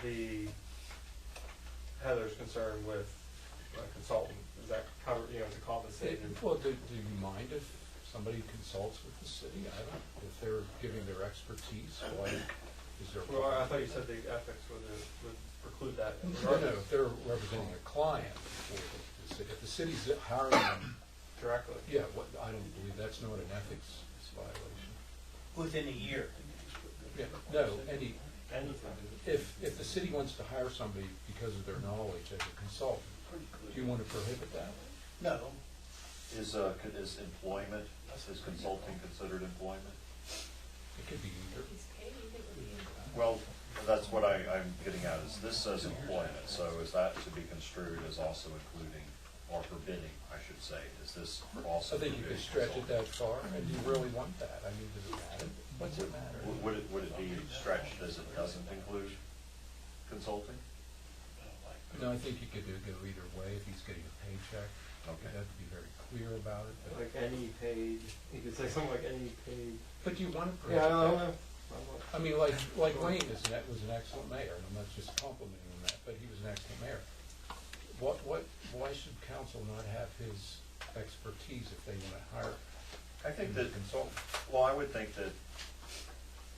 the Heather's concern with a consultant? Does that cover, the compensated? Well, do you mind if somebody consults with the city? I don't. If they're giving their expertise, why is there? Well, I thought you said the ethics would preclude that. No, if they're representing a client for the city, if the city's hiring them, Directly. yeah, I don't believe that's not an ethics violation. Within a year. Yeah, no, Anything. if the city wants to hire somebody because of their knowledge as a consultant, do you want to prohibit that? No. Is employment, is consulting considered employment? It could be either. He's paid, it would be. Well, that's what I'm getting at, is this says employment, so is that to be construed as also including, or forbidding, I should say, is this also? I think you could stretch it that far, and do you really want that? I mean, does it matter? What's it matter? Would it be stretched as it doesn't include consulting? No, I think you could go either way if he's getting a paycheck. Okay. You'd have to be very clear about it. But, Like any paid, you could say something like any paid. but do you want to? Yeah, I don't know. I mean, like Wayne was an excellent mayor, and I'm not just complimenting him that, but he was an excellent mayor. Why should council not have his expertise if they want to hire I think him as that, a consultant? well, I would think that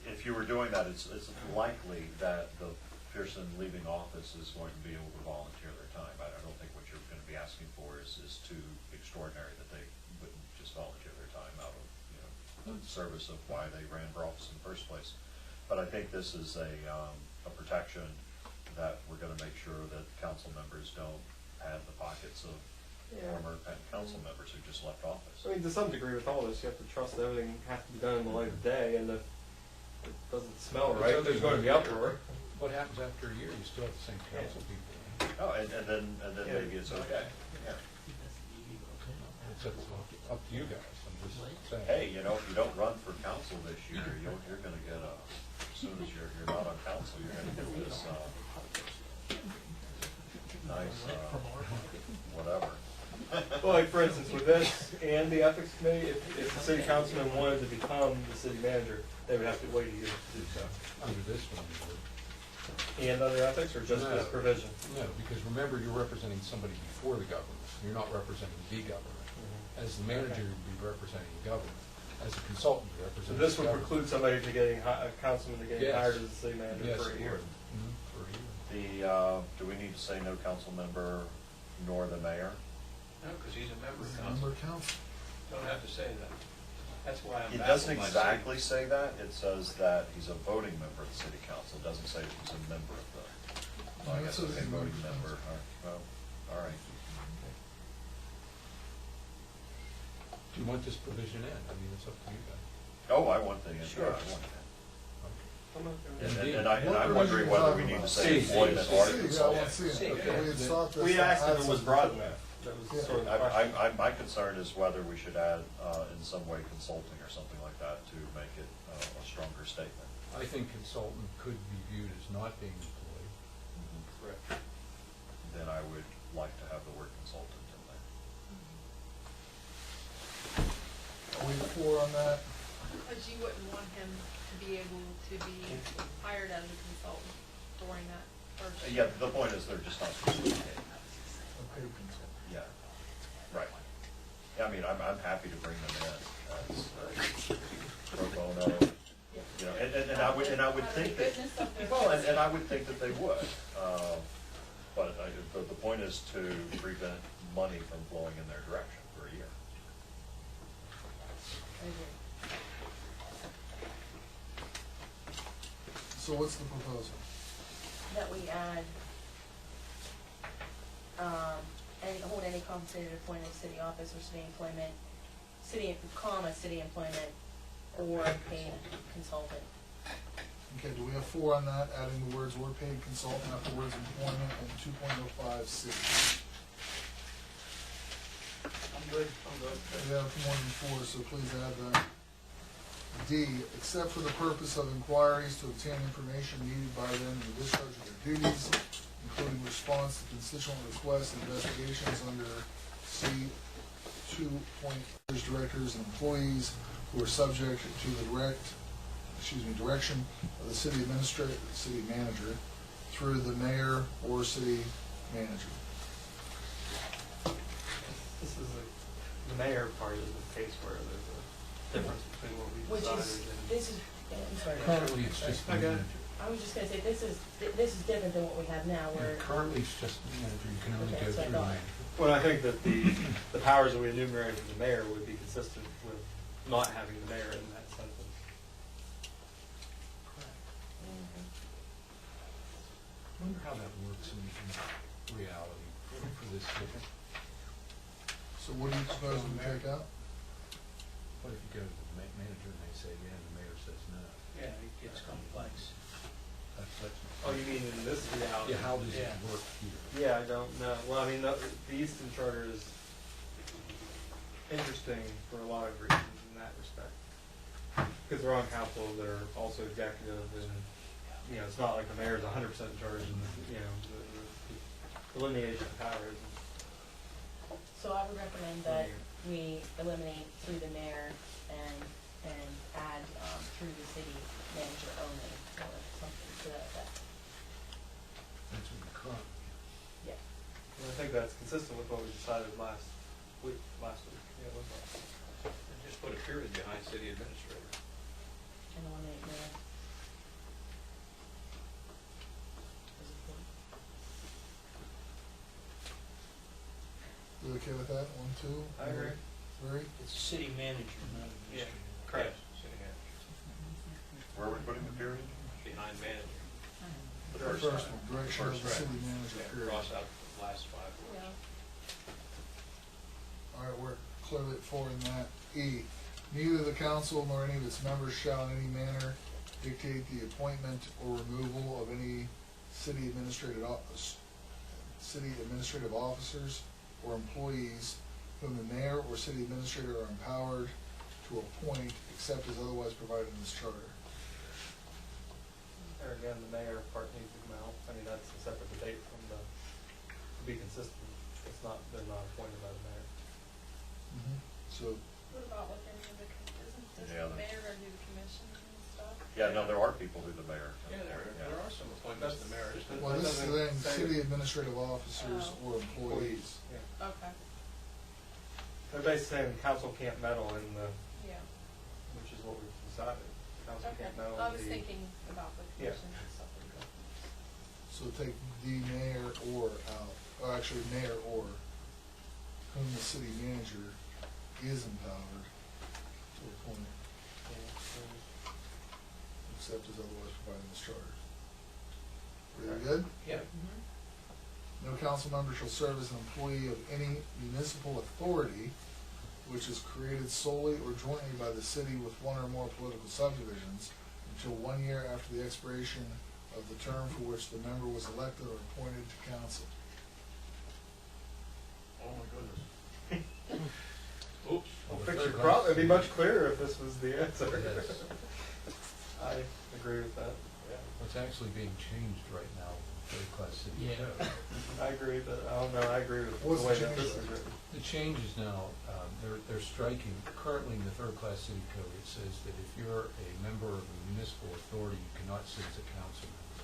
if you were doing that, it's likely that the person leaving office is going to be able to volunteer their time. I don't think what you're going to be asking for is too extraordinary that they wouldn't just volunteer their time out of, the service of why they ran for office in the first place. But I think this is a protection that we're going to make sure that council members don't have the pockets of former council members who just left office. I mean, to some degree with all this, you have to trust that everything has to be done in the light of day, and if it doesn't smell right, there's going to be uproar. What happens after a year? You still have the same council people. Oh, and then maybe it's okay. Yeah. It's up to you guys. I'm just saying. Hey, if you don't run for council this year, you're going to get as soon as you're not on council, you're going to get this nice whatever. Well, like for instance, with this and the ethics committee, if the city councilman wanted to become the city manager, they would have to wait a year to do so. Under this one, you would. And other ethics, or just this provision? No, because remember, you're representing somebody before the government. You're not representing the government. As the manager, you'd be representing the government. As a consultant, you're So representing this the would government. preclude somebody to getting, a councilman to getting Yes. hired as the city manager Yes, for a it year. would. Mhm, for a year. Do we need to say no council member nor the mayor? No, because he's a member of Member council. of council. Don't have to say that. That's why I'm It baffled doesn't by exactly say that. It says that he's a voting member of the city council. It doesn't say that he's a member of the, I No, it guess, says okay, he's a voting member of member. Well, all right. Do you want this provision in? I mean, it's up to you guys. Oh, I want the, Sure. I want that. I'm not And, gonna- and I'm wondering whether we need to say employment or See, I consultant. want to see it. Okay. We had thought this. We asked if it was something broad to enough. That was Yeah. sort of the question. My concern is whether we should add, in some way, consulting or something like that to make it a stronger statement. I think consultant could be viewed as not being employed. Correct. Then I would like to have the word consultant in there. Are we for on that? But you wouldn't want him to be able to be hired as a consultant during that first. Yeah, the point is they're just not supposed to be paid. A paid consultant. Yeah, right. Yeah, I mean, I'm happy to bring them in as pro bono, and I would think that, well, and I would think that they would. But the point is to prevent money from flowing in their direction for a year. I agree. So what's the proposal? That we add, hold any compensated appointed city office or city employment, city employment, or paid consultant. Okay, do we have for on that, adding the words "or paid consultant" after words employment in 2.05C? I'm good. I'm good. We have more than four, so please add that. D, except for the purpose of inquiries to obtain information needed by them in the discharge of their duties, including response to constituent requests and investigations under C 2. Directors and employees who are subject to the direction of the city administrator, the city manager, through the mayor or city manager. This is the mayor part is the case where there's a difference between what we Which decided is, and. this is, I'm sorry. Currently, it's just the Okay. manager. I was just gonna say, this is different than what we have now, where, Currently, it's just the manager. You can only Okay, go so I through the thought- manager. Well, I think that the powers that we enumerated for the mayor would be consistent with not having the mayor in that sentence. I wonder how that works in reality for this different. So what do you propose we take out? What if you go to the manager and they say yeah, and the mayor says no? Yeah, it gets complex. That's. Oh, you mean in this reality? Yeah, how does it Yeah. work here? Yeah, I don't know. Well, I mean, the Easton Charter is interesting for a lot of reasons in that respect. Because they're on council, they're also executive, and, you know, it's not like the mayor's 100% in charge, and, you know, the delineation of powers. So I would recommend that we eliminate through the mayor and add, through the city manager only, or something to that effect. That's what we currently. Yeah. And I think that's consistent with what we decided last week. Yeah, it was last. And just put a period behind city administrator. And eliminate mayor. As a point. You okay with that? 1, 2? I agree. 3? It's city manager, not Yeah, administrator. correct. Yes, city manager, Where are we putting the period? behind manager. The The first first time. one, direction of the First, city right. manager, Yeah, period. cross out the last 5 words. Yeah. All right, we're clearly at 4 in that. E, neither the council nor any of its members shall in any manner dictate the appointment or removal of any city administrative officers or employees whom the mayor or city administrator are empowered to appoint except as otherwise provided in this charter. There again, the mayor part needs to come out. I mean, that's a separate debate from to be consistent. They're not appointed by the mayor. So, What about with any of the, does Yeah, the that's- mayor do the commission and stuff? Yeah, no, there are people who the mayor. Yeah, there are some appointments to the mayor. Just well, this is the thing, Say- city administrative officers or employees. Yeah. Okay, They're basically saying the council can't meddle in the, yeah, which is what we've decided. The council okay. can't meddle in I was the. thinking about the Yeah. commission and stuff like that. So take the mayor or out, or actually mayor or, whom the city manager is empowered to appoint, except as otherwise provided in this charter. Really good? Yeah. No council member shall serve as an employee of any municipal authority which is created solely or jointly by the city with one or more political subdivisions until 1 year after the expiration of the term for which the member was elected or appointed to council. Oh, my goodness. Oops. Well, fix your problem. It'd be much clearer if this was the answer. Yes. I agree with that. What's actually being changed right now, third-class city Yeah. code. I agree, but I don't know, I agree with What's the way the that change this is there? written. The change is now, they're striking, currently in the third-class city code, it says that if you're a member of a municipal authority, you cannot sit as a council member.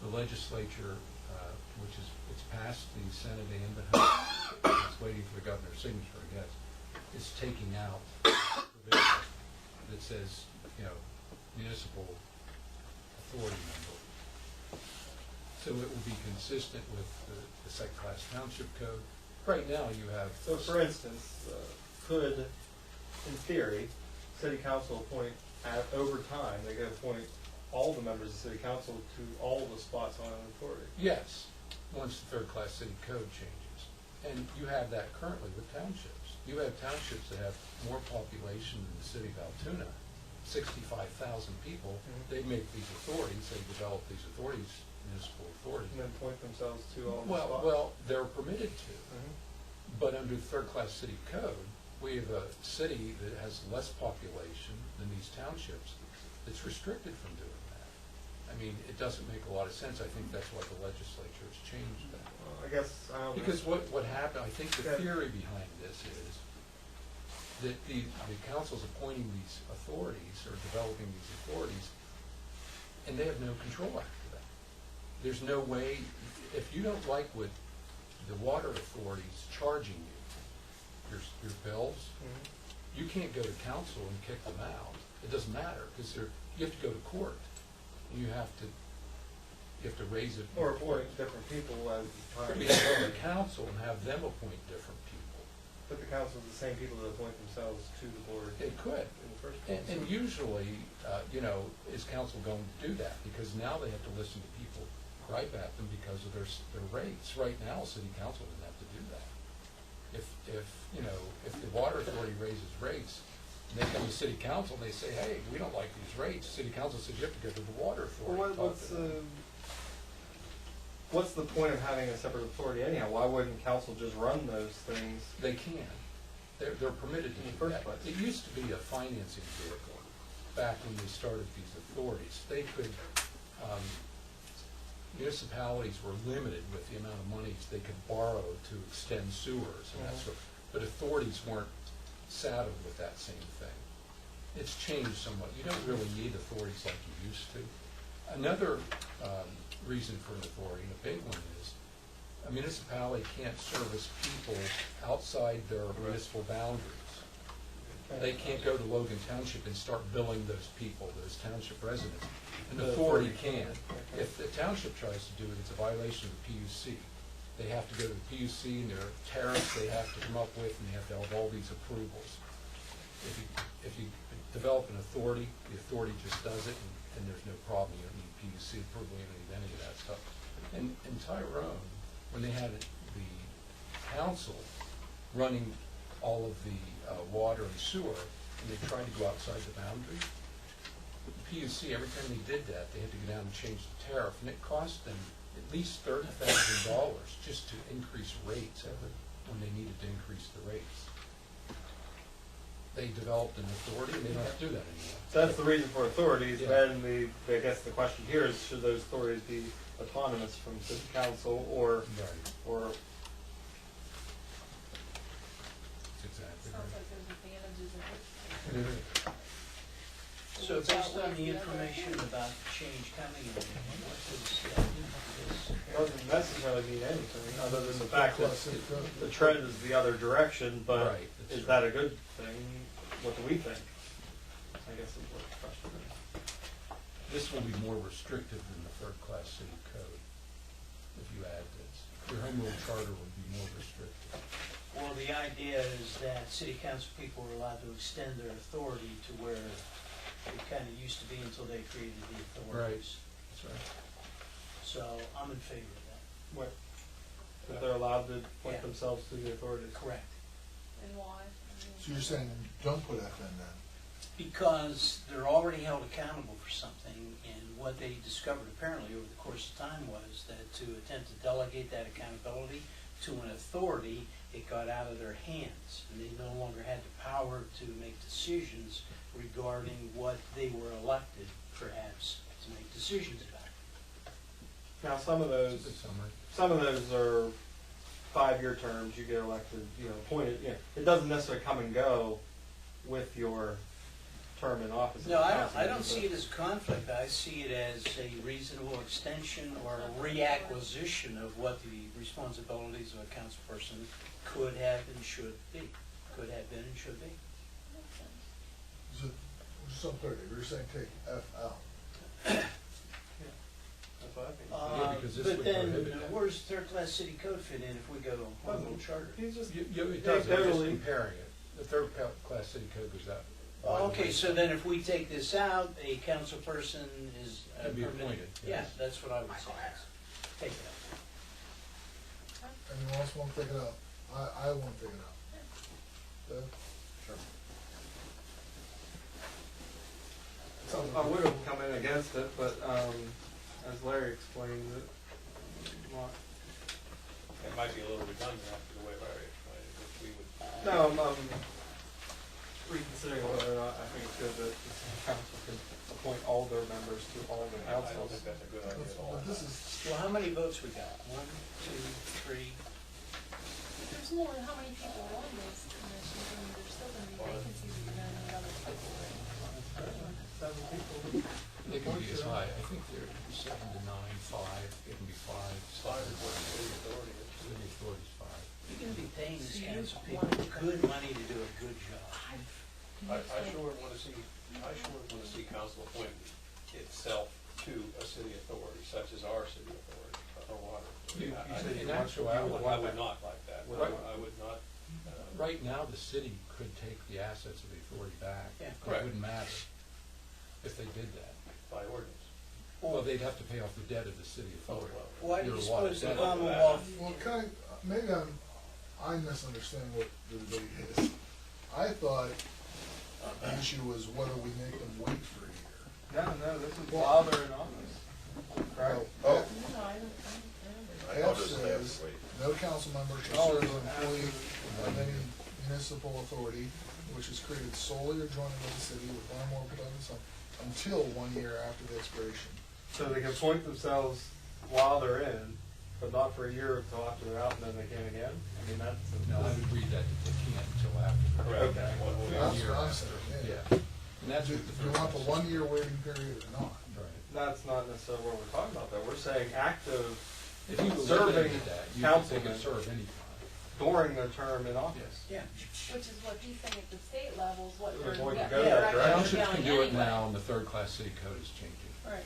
The legislature, which is, it's passed the Senate and the House, it's waiting for the governor's signature, I guess, is taking out provision that says, you know, municipal authority member. So it will be consistent with the second-class township code. Right now, you have. So for instance, could, in theory, city council appoint over time, they could appoint all the members of city council to all the spots on an authority? Yes, once the third-class city code changes. And you have that currently with townships. You have townships that have more population than the city of Altoona, 65,000 people. They make these authorities, they develop these authorities, municipal authorities. And then appoint themselves to all the spots? Well, they're permitted to. Mhm. But under the third-class city code, we have a city that has less population than these townships that's restricted from doing that. I mean, it doesn't make a lot of sense. I think that's why the legislature has changed that. Well, I guess, I don't know. Because what happened, I think the Yeah. theory behind this is that the council's appointing these authorities or developing these authorities, and they have no control after that. There's no way, if you don't like what the water authority's charging you, your bills, Mhm. you can't go to council and kick them out. It doesn't matter, because you have to go to court. You have to raise it. Or appoint different people as time. You have to go to council and have them appoint different people. But the council is the same people that appoint themselves to the board It could. in the first place. And usually, is council going to do that? Because now they have to listen to people gripe at them because of their rates. Right now, city council doesn't have to do that. If the water authority raises rates And they come to city council and they say, hey, we don't like these rates. City council says you have to go to the water authority. Well, and talk to them. what's the point of having a separate authority anyhow? Why wouldn't council just run those things? They can. They're permitted to In the do first that. place. It used to be a financing vehicle back when they started these authorities. They could, municipalities were limited with the amount of monies they could borrow to extend sewers and that sort. But authorities weren't saddled with that same thing. It's changed somewhat. You don't really need authorities like you used to. Another reason for an authority, and a big one, is a municipality can't service people outside their municipal boundaries. They can't go to Logan Township and start billing those people, those township residents. An authority can. If the township tries to do it, it's a violation of the PUC. They have to go to the PUC and there are tariffs they have to come up with, and they have to have all these approvals. If you develop an authority, the authority just does it, and there's no problem. You don't need PUC approval, you don't need any of that stuff. And Tyrone, when they had the council running all of the water and sewer, and they tried to go outside the boundary, the PUC, every time they did that, they had to go down and change the tariff, and it cost them at least $30,000 just to increase rates when they needed to increase the rates. They developed an authority, and they don't have to do that anymore. So that's the reason for authorities. Yeah. Then I guess the question here is, should those authorities be autonomous from city council or Right. That's exactly Sounds right. like there's advantages in it. So based on the information about change coming, what does this? doesn't necessarily mean anything other than the fact that Plus, it does- the trend is the other direction, but Right, that's is right. that a good thing? What do we think? I guess is what the question is. This will be more restrictive than the third-class city code, if you add this. Your home rule charter would be more restrictive. Well, the idea is that city council people are allowed to extend their authority to where it kind of used to be until they created the authorities. That's right. So I'm in favor of that. What? That they're allowed to point Yeah. themselves to the authorities? Correct. And why? I mean, So you're saying don't put FN then? Because they're already held accountable for something, and what they discovered apparently over the course of time was that to attempt to delegate that accountability to an authority, it got out of their hands, and they no longer had the power to make decisions regarding what they were elected, perhaps, to make decisions about. Now, some of That's a those, good summary. some of those are 5-year terms, you get elected, appointed, it doesn't necessarily come and go with your term in office. No, I don't see it as conflict. I see it as a reasonable extension or a reacquisition of what the responsibilities of a council person could have and should be, could have been and should be. makes sense. So, just so clear, you're saying take F out? That's what I think. Yeah, because this But would then, prohibit that. where's third-class city code fit in if we go home rule charter? He's just, It does, I'm just totally- comparing it. The third-class city code goes out. Okay, so then if we take this out, a council person is. Can be permitted- appointed, Yeah, yes. that's what I would say. Take it out. Anyone else want to take it out? I want to take it out. Deb? Sure. I would have come in against it, but, as Larry explained it, It might be a little redundant after the way Larry explained it, which we would. no, I'm reconsidering whether or not I think it's good that the city council can appoint all their members to all the I don't councils. think that's a good idea at all. But this is, Well, how many votes we got? 1, 2, 3. There's more than how many people are on those commissions, I mean, there's still gonna be vacancies if you don't need other people. 7 people. They can be as high, I think they're 7 to 9, 5, it can be 5. Five is what the city authority is. City authority's 5. You're gonna be paying this So you council want people to- good money to do a good job. I sure wanna see council appoint itself to a city authority, such as our city authority, or water. You I- said I- in actuality- I would not like that. Right. I would not. Right now, the city could take the assets of the authority back. Yeah. It Correct. wouldn't matter if they did that. By ordinance. Well, they'd have to pay off the debt of the city authority. Why do Your you water suppose the debt. Commonwealth? well, maybe I misunderstand what the debate is. I thought The issue was whether we make them wait for a year. No, this is while they're in office. Correct? Oh, No, I don't I thought F it was they have says, to wait. no council member shall serve as an employee of any municipal authority which is created solely or jointly with the city with one or more productive until 1 year after the expiration. So they can appoint themselves while they're in, but not for a year until after they're out, and then they can again? I mean, that's. No, I would read that they can't until after. Correct. Okay. That's what I'm saying, Yeah. yeah. And that's Do what the you third want the class- 1 year waiting period or not? Right. That's not necessarily what we're talking about, though. We're saying active If you Serving eliminated that, you could, they councilmen. could serve any time. during their term in office. Yeah. Which is what he's saying at the state level, is what We're they're. going to yeah, go they're that actually direction. Townships can going do it anyway. now, and the third class city code is changing. Right.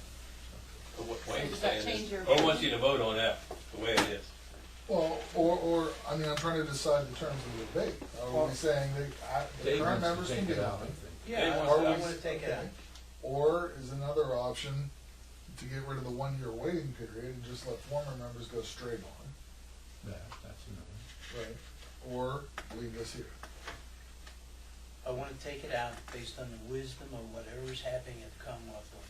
But what So Wayne's does that saying change is, your- he wants you to vote on that, the way it is. Well, I mean, I'm trying to decide the terms of the debate. Are we saying the Dave current wants members to can take do it out, I it? think. Yeah, Or I we- want to take it out. okay. Or is another option to get rid of the 1 year waiting period and just let former members go straight on, That's another. right? Or leave this here. I want to take it out based on the wisdom of whatever's happening at the Commonwealth level.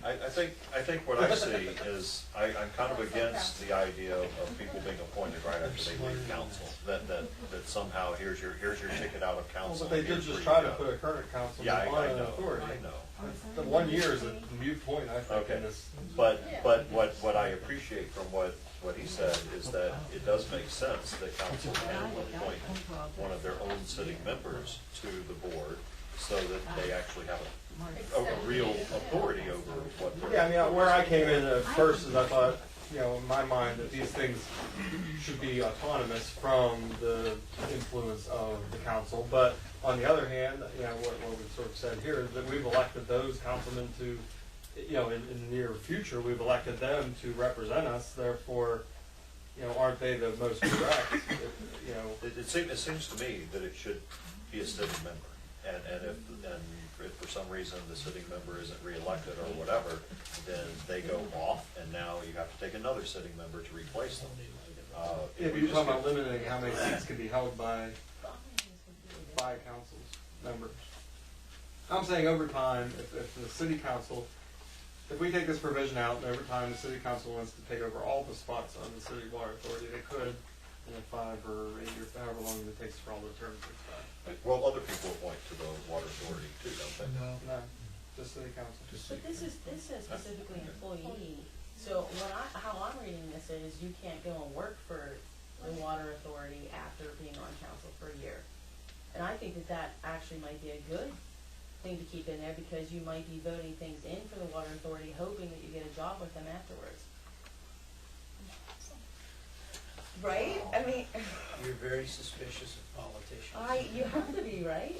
I think what I see is, I'm kind of against the idea of people being appointed right after they leave council. That somehow, here's your ticket out of Well, council. but they did here's just where try you to go. put a current councilman Yeah, on I an know, authority. I know. The 1 year is a moot point, I think, Okay. in this. But Yeah. what I appreciate from what he said is that it does make sense that council can appoint one of their own sitting members to the board so that they actually have a real authority over what they're. Yeah, I mean, where I came in at first is I thought, in my mind, that these things should be autonomous from the influence of the council. But on the other hand, what we've sort of said here is that we've elected those councilmen to, in the near future, we've elected them to represent us. Therefore, aren't they the most correct? It seems to me that it should be a sitting member. And if for some reason the sitting member isn't reelected or whatever, then they go off, and now you have to take another sitting member to replace them. If you're talking about limiting how many seats can be held by council's members. I'm saying over time, if the city council, if we take this provision out, and over time the city council wants to take over all the spots on the city water authority, they could, in 5 or 8 years, however long it takes for all the terms to expire. Well, other people appoint to the water authority too, don't they? No. No, just city council. But this says specifically employee, so how I'm reading this is you can't go and work for the water authority after being on council for a year. And I think that actually might be a good thing to keep in there, because you might be voting things in for the water authority, hoping that you get a job with them afterwards. Right? I mean, You're very suspicious of politicians. you have to be, right?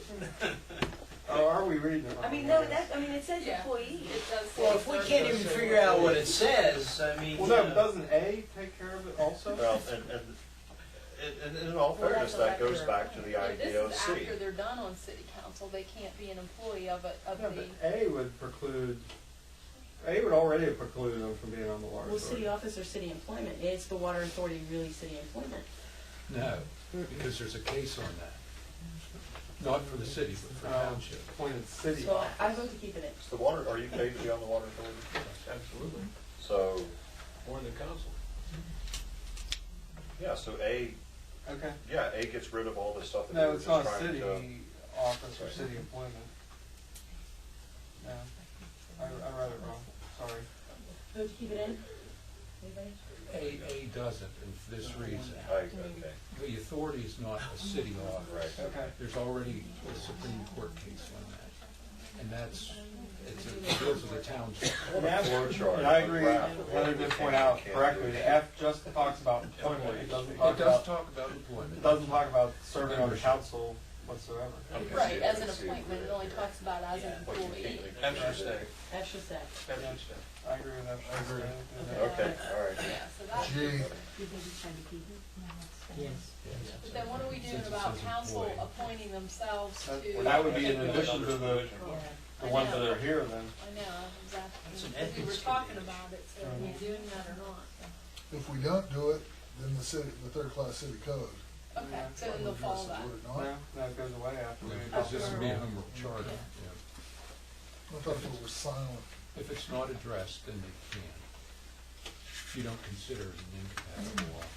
Oh, are we reading it wrong? I mean, no, it says Yeah. employee. It does say. Well, if we can't even figure out what it says, I mean. Well, no, but doesn't A take care of it also? Well, and in all Well, fairness, that's that goes what back to the Yeah, this is IDOC. after they're done on city council, they can't be an employee of No, the. but A would already preclude them from being on the water Well, authority. city office or city employment, is the water authority really city employment? No, because there's a case on that. Not for the city, but for township. Appointed city So office. I vote to keep it in. Is the water, are you paid to be on the water authority? Absolutely. So, More than council. yeah, so A gets rid of all the stuff that they No, were it's just not trying city to. office or Right. city employment. No, I read it wrong, sorry. Vote to keep it in? Anybody? A doesn't, and for this reason. Okay, The authority is not a city office. right. Okay. There's already a Supreme Court case on that. And it deals with the township. And I agree, Heather did point out correctly, the F just talks about employment, it doesn't It talk does about, talk about employment. it doesn't talk about serving on the council whatsoever. Okay. Right, as an appointment, it only talks about as an employee. Extra stay. Extra step. Extra stay. I agree with that. I agree. Okay, all right. Yeah, so that, G, but then what are we doing Since it about says council employee. appointing themselves to? That would be in addition to the I ones know. that are here then. I know, exactly, That's an because we were ethics talking committee. about it, so are we doing that or not? if we don't do it, then the third class city code Okay, so in the fall that. Would it No, not? no, it goes away after we Because adopt this the would be a rule. home rule charter, Yeah. yeah. I thought it was silent. If it's not addressed, then they can. You don't consider it an incompatible office.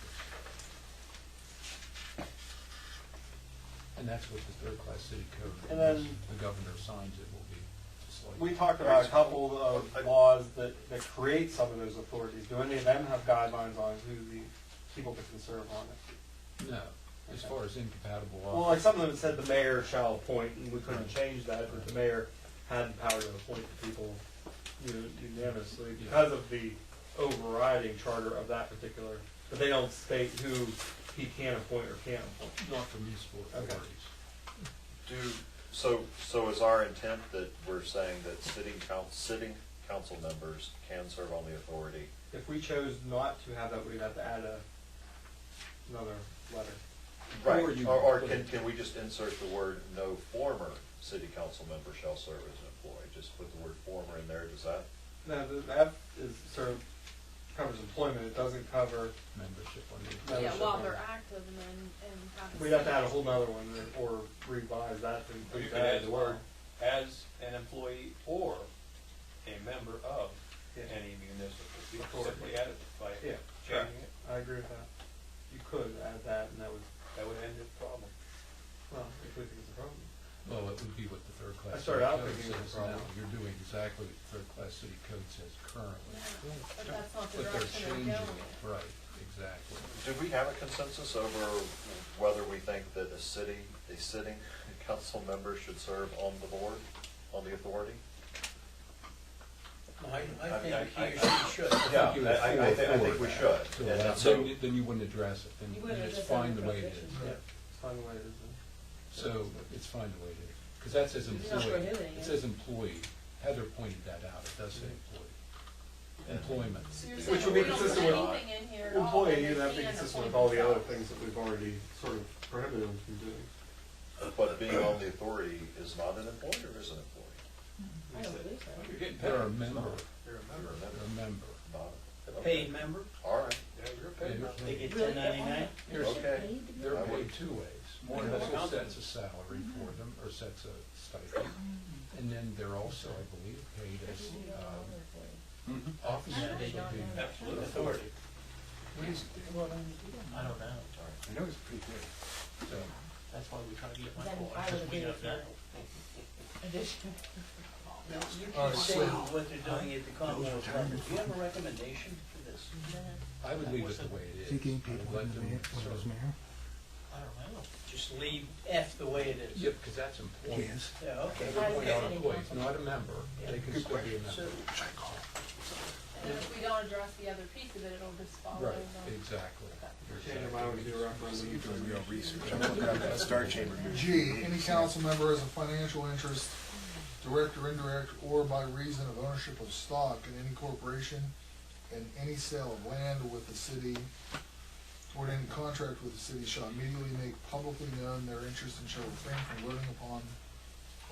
And that's what the third-class city code, And unless then- the governor signs it, will be just like. We talked about a couple of laws that create some of those authorities. Do any of them have guidelines on who the people that can serve on it? No, as far as incompatible Well, like office. some of them said the mayor shall appoint, and we couldn't change that, but the mayor had the power to appoint the people unanimously because of the overriding charter of that particular, but they don't state who he can appoint or can't appoint. Not for municipal Okay. authorities. So is our intent that we're saying that sitting council members can serve on the authority? If we chose not to have that, we'd have to add another letter. Or Right, you or put it- can we just insert the word no former city council member shall serve as an employee? Just put the word former in there, does that? No, the F is sort of covers employment, it doesn't cover, Membership on the. No, Yeah, it's while not. they're active and have. we'd have to add a whole nother one or revise that to Or you include could that add as the well. word as an employee or a member of Yeah. any municipal. You could Authority. simply add it by Yeah, changing it. I agree with that. You could add that and that would, That would end the problem. well, if we think it's a problem. Well, it would be what the third-class I city started out code thinking it was says a now. problem. You're doing exactly what the third-class city code says currently. But that's not the But they're direction changing they're going. it, right, exactly. Do we have a consensus over whether we think that a sitting council member should serve on the board, on the authority? I think I- he or she should. Yeah, you would I think we should. To And allow- so- Then you wouldn't address it, then You wouldn't it's address fine under the way it is. prohibition. Yeah, it's fine the way it is. So, it's fine the way it is. Because that says You're not employee. prohibiting It it. says employee. Heather pointed that out, it does say employee. Employment. So you're Which saying would be we don't consistent put with anything in here at all. Employee, that you'd they have to be can consistent with appoint all the other themselves. things that we've already sort of prohibited them from doing. But being on the authority is not an employee or is an employee? I don't believe so. You're getting They're a paid. member, You're a they're a member. Not a- Paid member, All right, Yeah, you're a paid member. they get Really? 1099. Here's, okay. they're I paid would- two ways. More One than also council. sets a salary for them, or sets a stipend. And then they're also, I believe, paid as, officers. Yeah, they are paid- Absolute authority. What is it? Well, then you don't. I don't know. I know it's pretty good. So, That's why we try to get Then Michael, I because would we agree don't with know. your addition. Now, you All can right, say so- what they're doing at the Commonwealth level. Do you have a recommendation for this? I would leave it the way it is. Thinking I would people let in the them mayor, when I was serve. mayor. I don't know. Just leave F the way it is? Yeah, because that's employee. Yes. Yeah, okay. They're appointed Okay. employees, not a member. They can still be a So, member. And if we don't address the other piece of it, it'll just follow. Right, them. exactly. You're Change exactly them, I would right. do a referendum. You're doing real research. I'm looking up that Star Chamber. G, any council member has a financial interest, direct or indirect, or by reason of ownership of stock in any corporation, and any sale of land with the city, or in any contract with the city, shall immediately make publicly known their interest and shall refrain from voting upon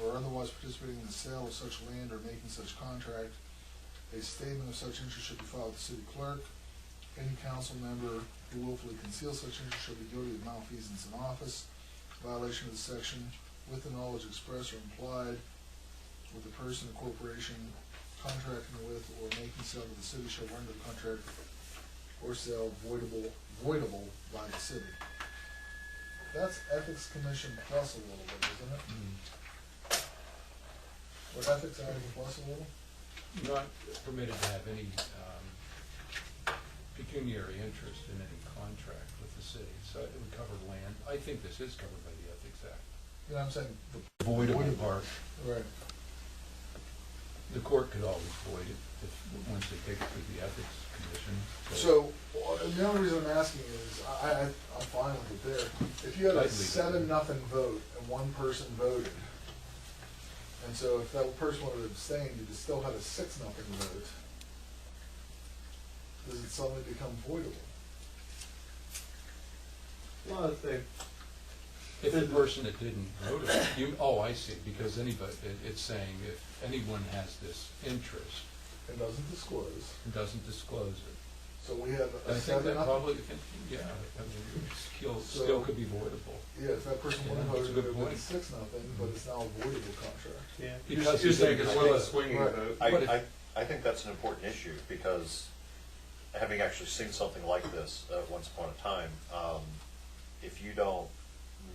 or otherwise participating in the sale of such land or making such contract. A statement of such interest should be filed with the city clerk. Any council member who willfully conceals such interest shall be guilty of malfeasance in office, violation of the section, with the knowledge expressed or implied, with the person or corporation contracting with or making sale to the city shall render the contract or sale voidable by the city. That's Ethics Commission plus a little bit, isn't it? Or Ethics adding plus a little? Not permitted to have any pecuniary interest in any contract with the city, so it would cover land. I think this is covered by the Ethics Act. You know what I'm saying? The Voidable part, Right. the court could always void it if, once they take it through the Ethics Commission. So, the only reason I'm asking is, I'm fine with it there. If you had I'd a leave it. 7-0 vote and one person voted, and so if that person would have abstained, you'd still had a 6-0 vote, does it suddenly become voidable? Well, if they, If the person that didn't vote, I see, because anybody, it's saying if anyone has this interest It doesn't disclose. and doesn't disclose it, So we have I a think that 7-0. probably, yeah, I mean, still could be voidable. Yeah, if that person would have Yeah, that's a voted, good it would have point. been 6-0, but it's now a voidable contract. Yeah. Because You're he saying didn't it's one of the split. swinging Right. votes. I, But if- I think that's an important issue, because having actually seen something like this once upon a time, if you don't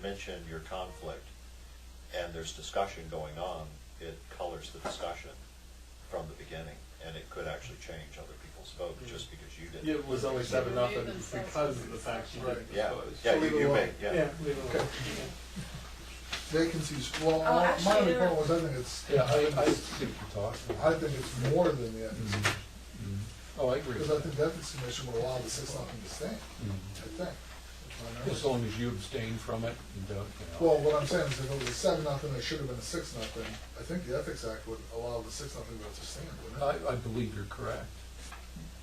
mention your conflict and there's discussion going on, it colors the discussion from the beginning, and it could actually change other people's vote just because you didn't. It was only 7-0 because of the fact you didn't Yeah, propose. yeah, So leave it you alone. may, yeah. leave it Okay. alone. Vacancies, well, Oh, my actually, only there- point was, I think it's, Yeah, I see what you're talking about. I think it's more than the ethics Mhm. commission. Mhm. Oh, I agree with Because I that. think the ethics commission would allow the 6-0 to stand, Mhm. I think. if my memory As long as you abstain from it, you don't, you know. Well, what I'm saying is if it was a 7-0, it should have been a 6-0. I think the Ethics Act would allow the 6-0 vote to stand, wouldn't it? I believe you're correct.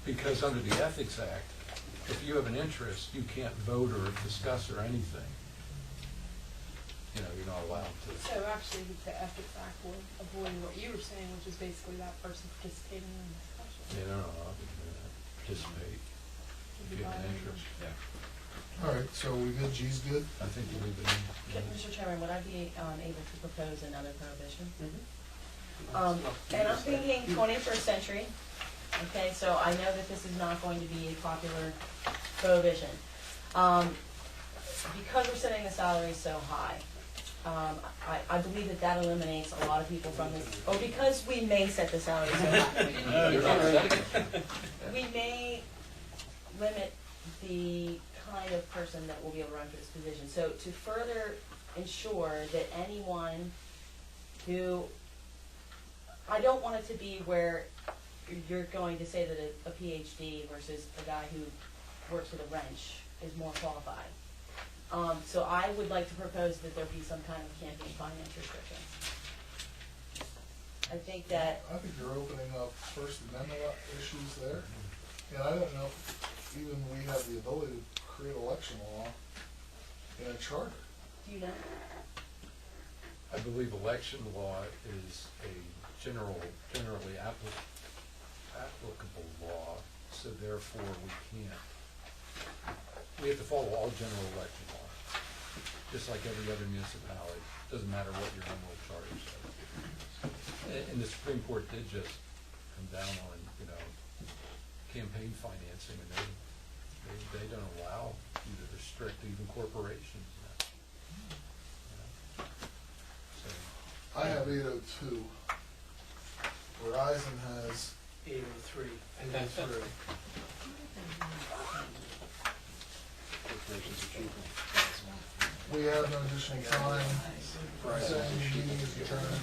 Because under the Ethics Act, if you have an interest, you can't vote or discuss or anything. You know, you're not allowed to. So actually, the Ethics Act would avoid what you were saying, which is basically that person participating in the discussion. You know, participate if you have an interest. Yeah. All right, so we good, G's good? I think you leave it in. Mr. Chairman, would I be able to propose another prohibition? Mhm. And I'm thinking 21st century, okay, so I know that this is not going to be a popular prohibition. Because we're setting the salary so high, I believe that that eliminates a lot of people from this, or because we may set the salary so high. You're not setting it. We may limit the kind of person that will be able to run for this position. So to further ensure that anyone who, I don't want it to be where you're going to say that a PhD versus a guy who works with a wrench is more qualified. So I would like to propose that there be some kind of campaign finance restrictions. I think that, I think you're opening up First Amendment issues there. And I don't know if even we have the ability to create election law in a charter. do you know? I believe election law is a generally applicable law, so therefore we have to follow all general election law, just like every other municipality. Doesn't matter what your annual charter says. And the Supreme Court did just come down on, you know, campaign financing, and they don't allow you to restrict even corporations. You know. So, I have 802. Verizon has 803. 803. We have no additional time. Saying the meeting is adjourned.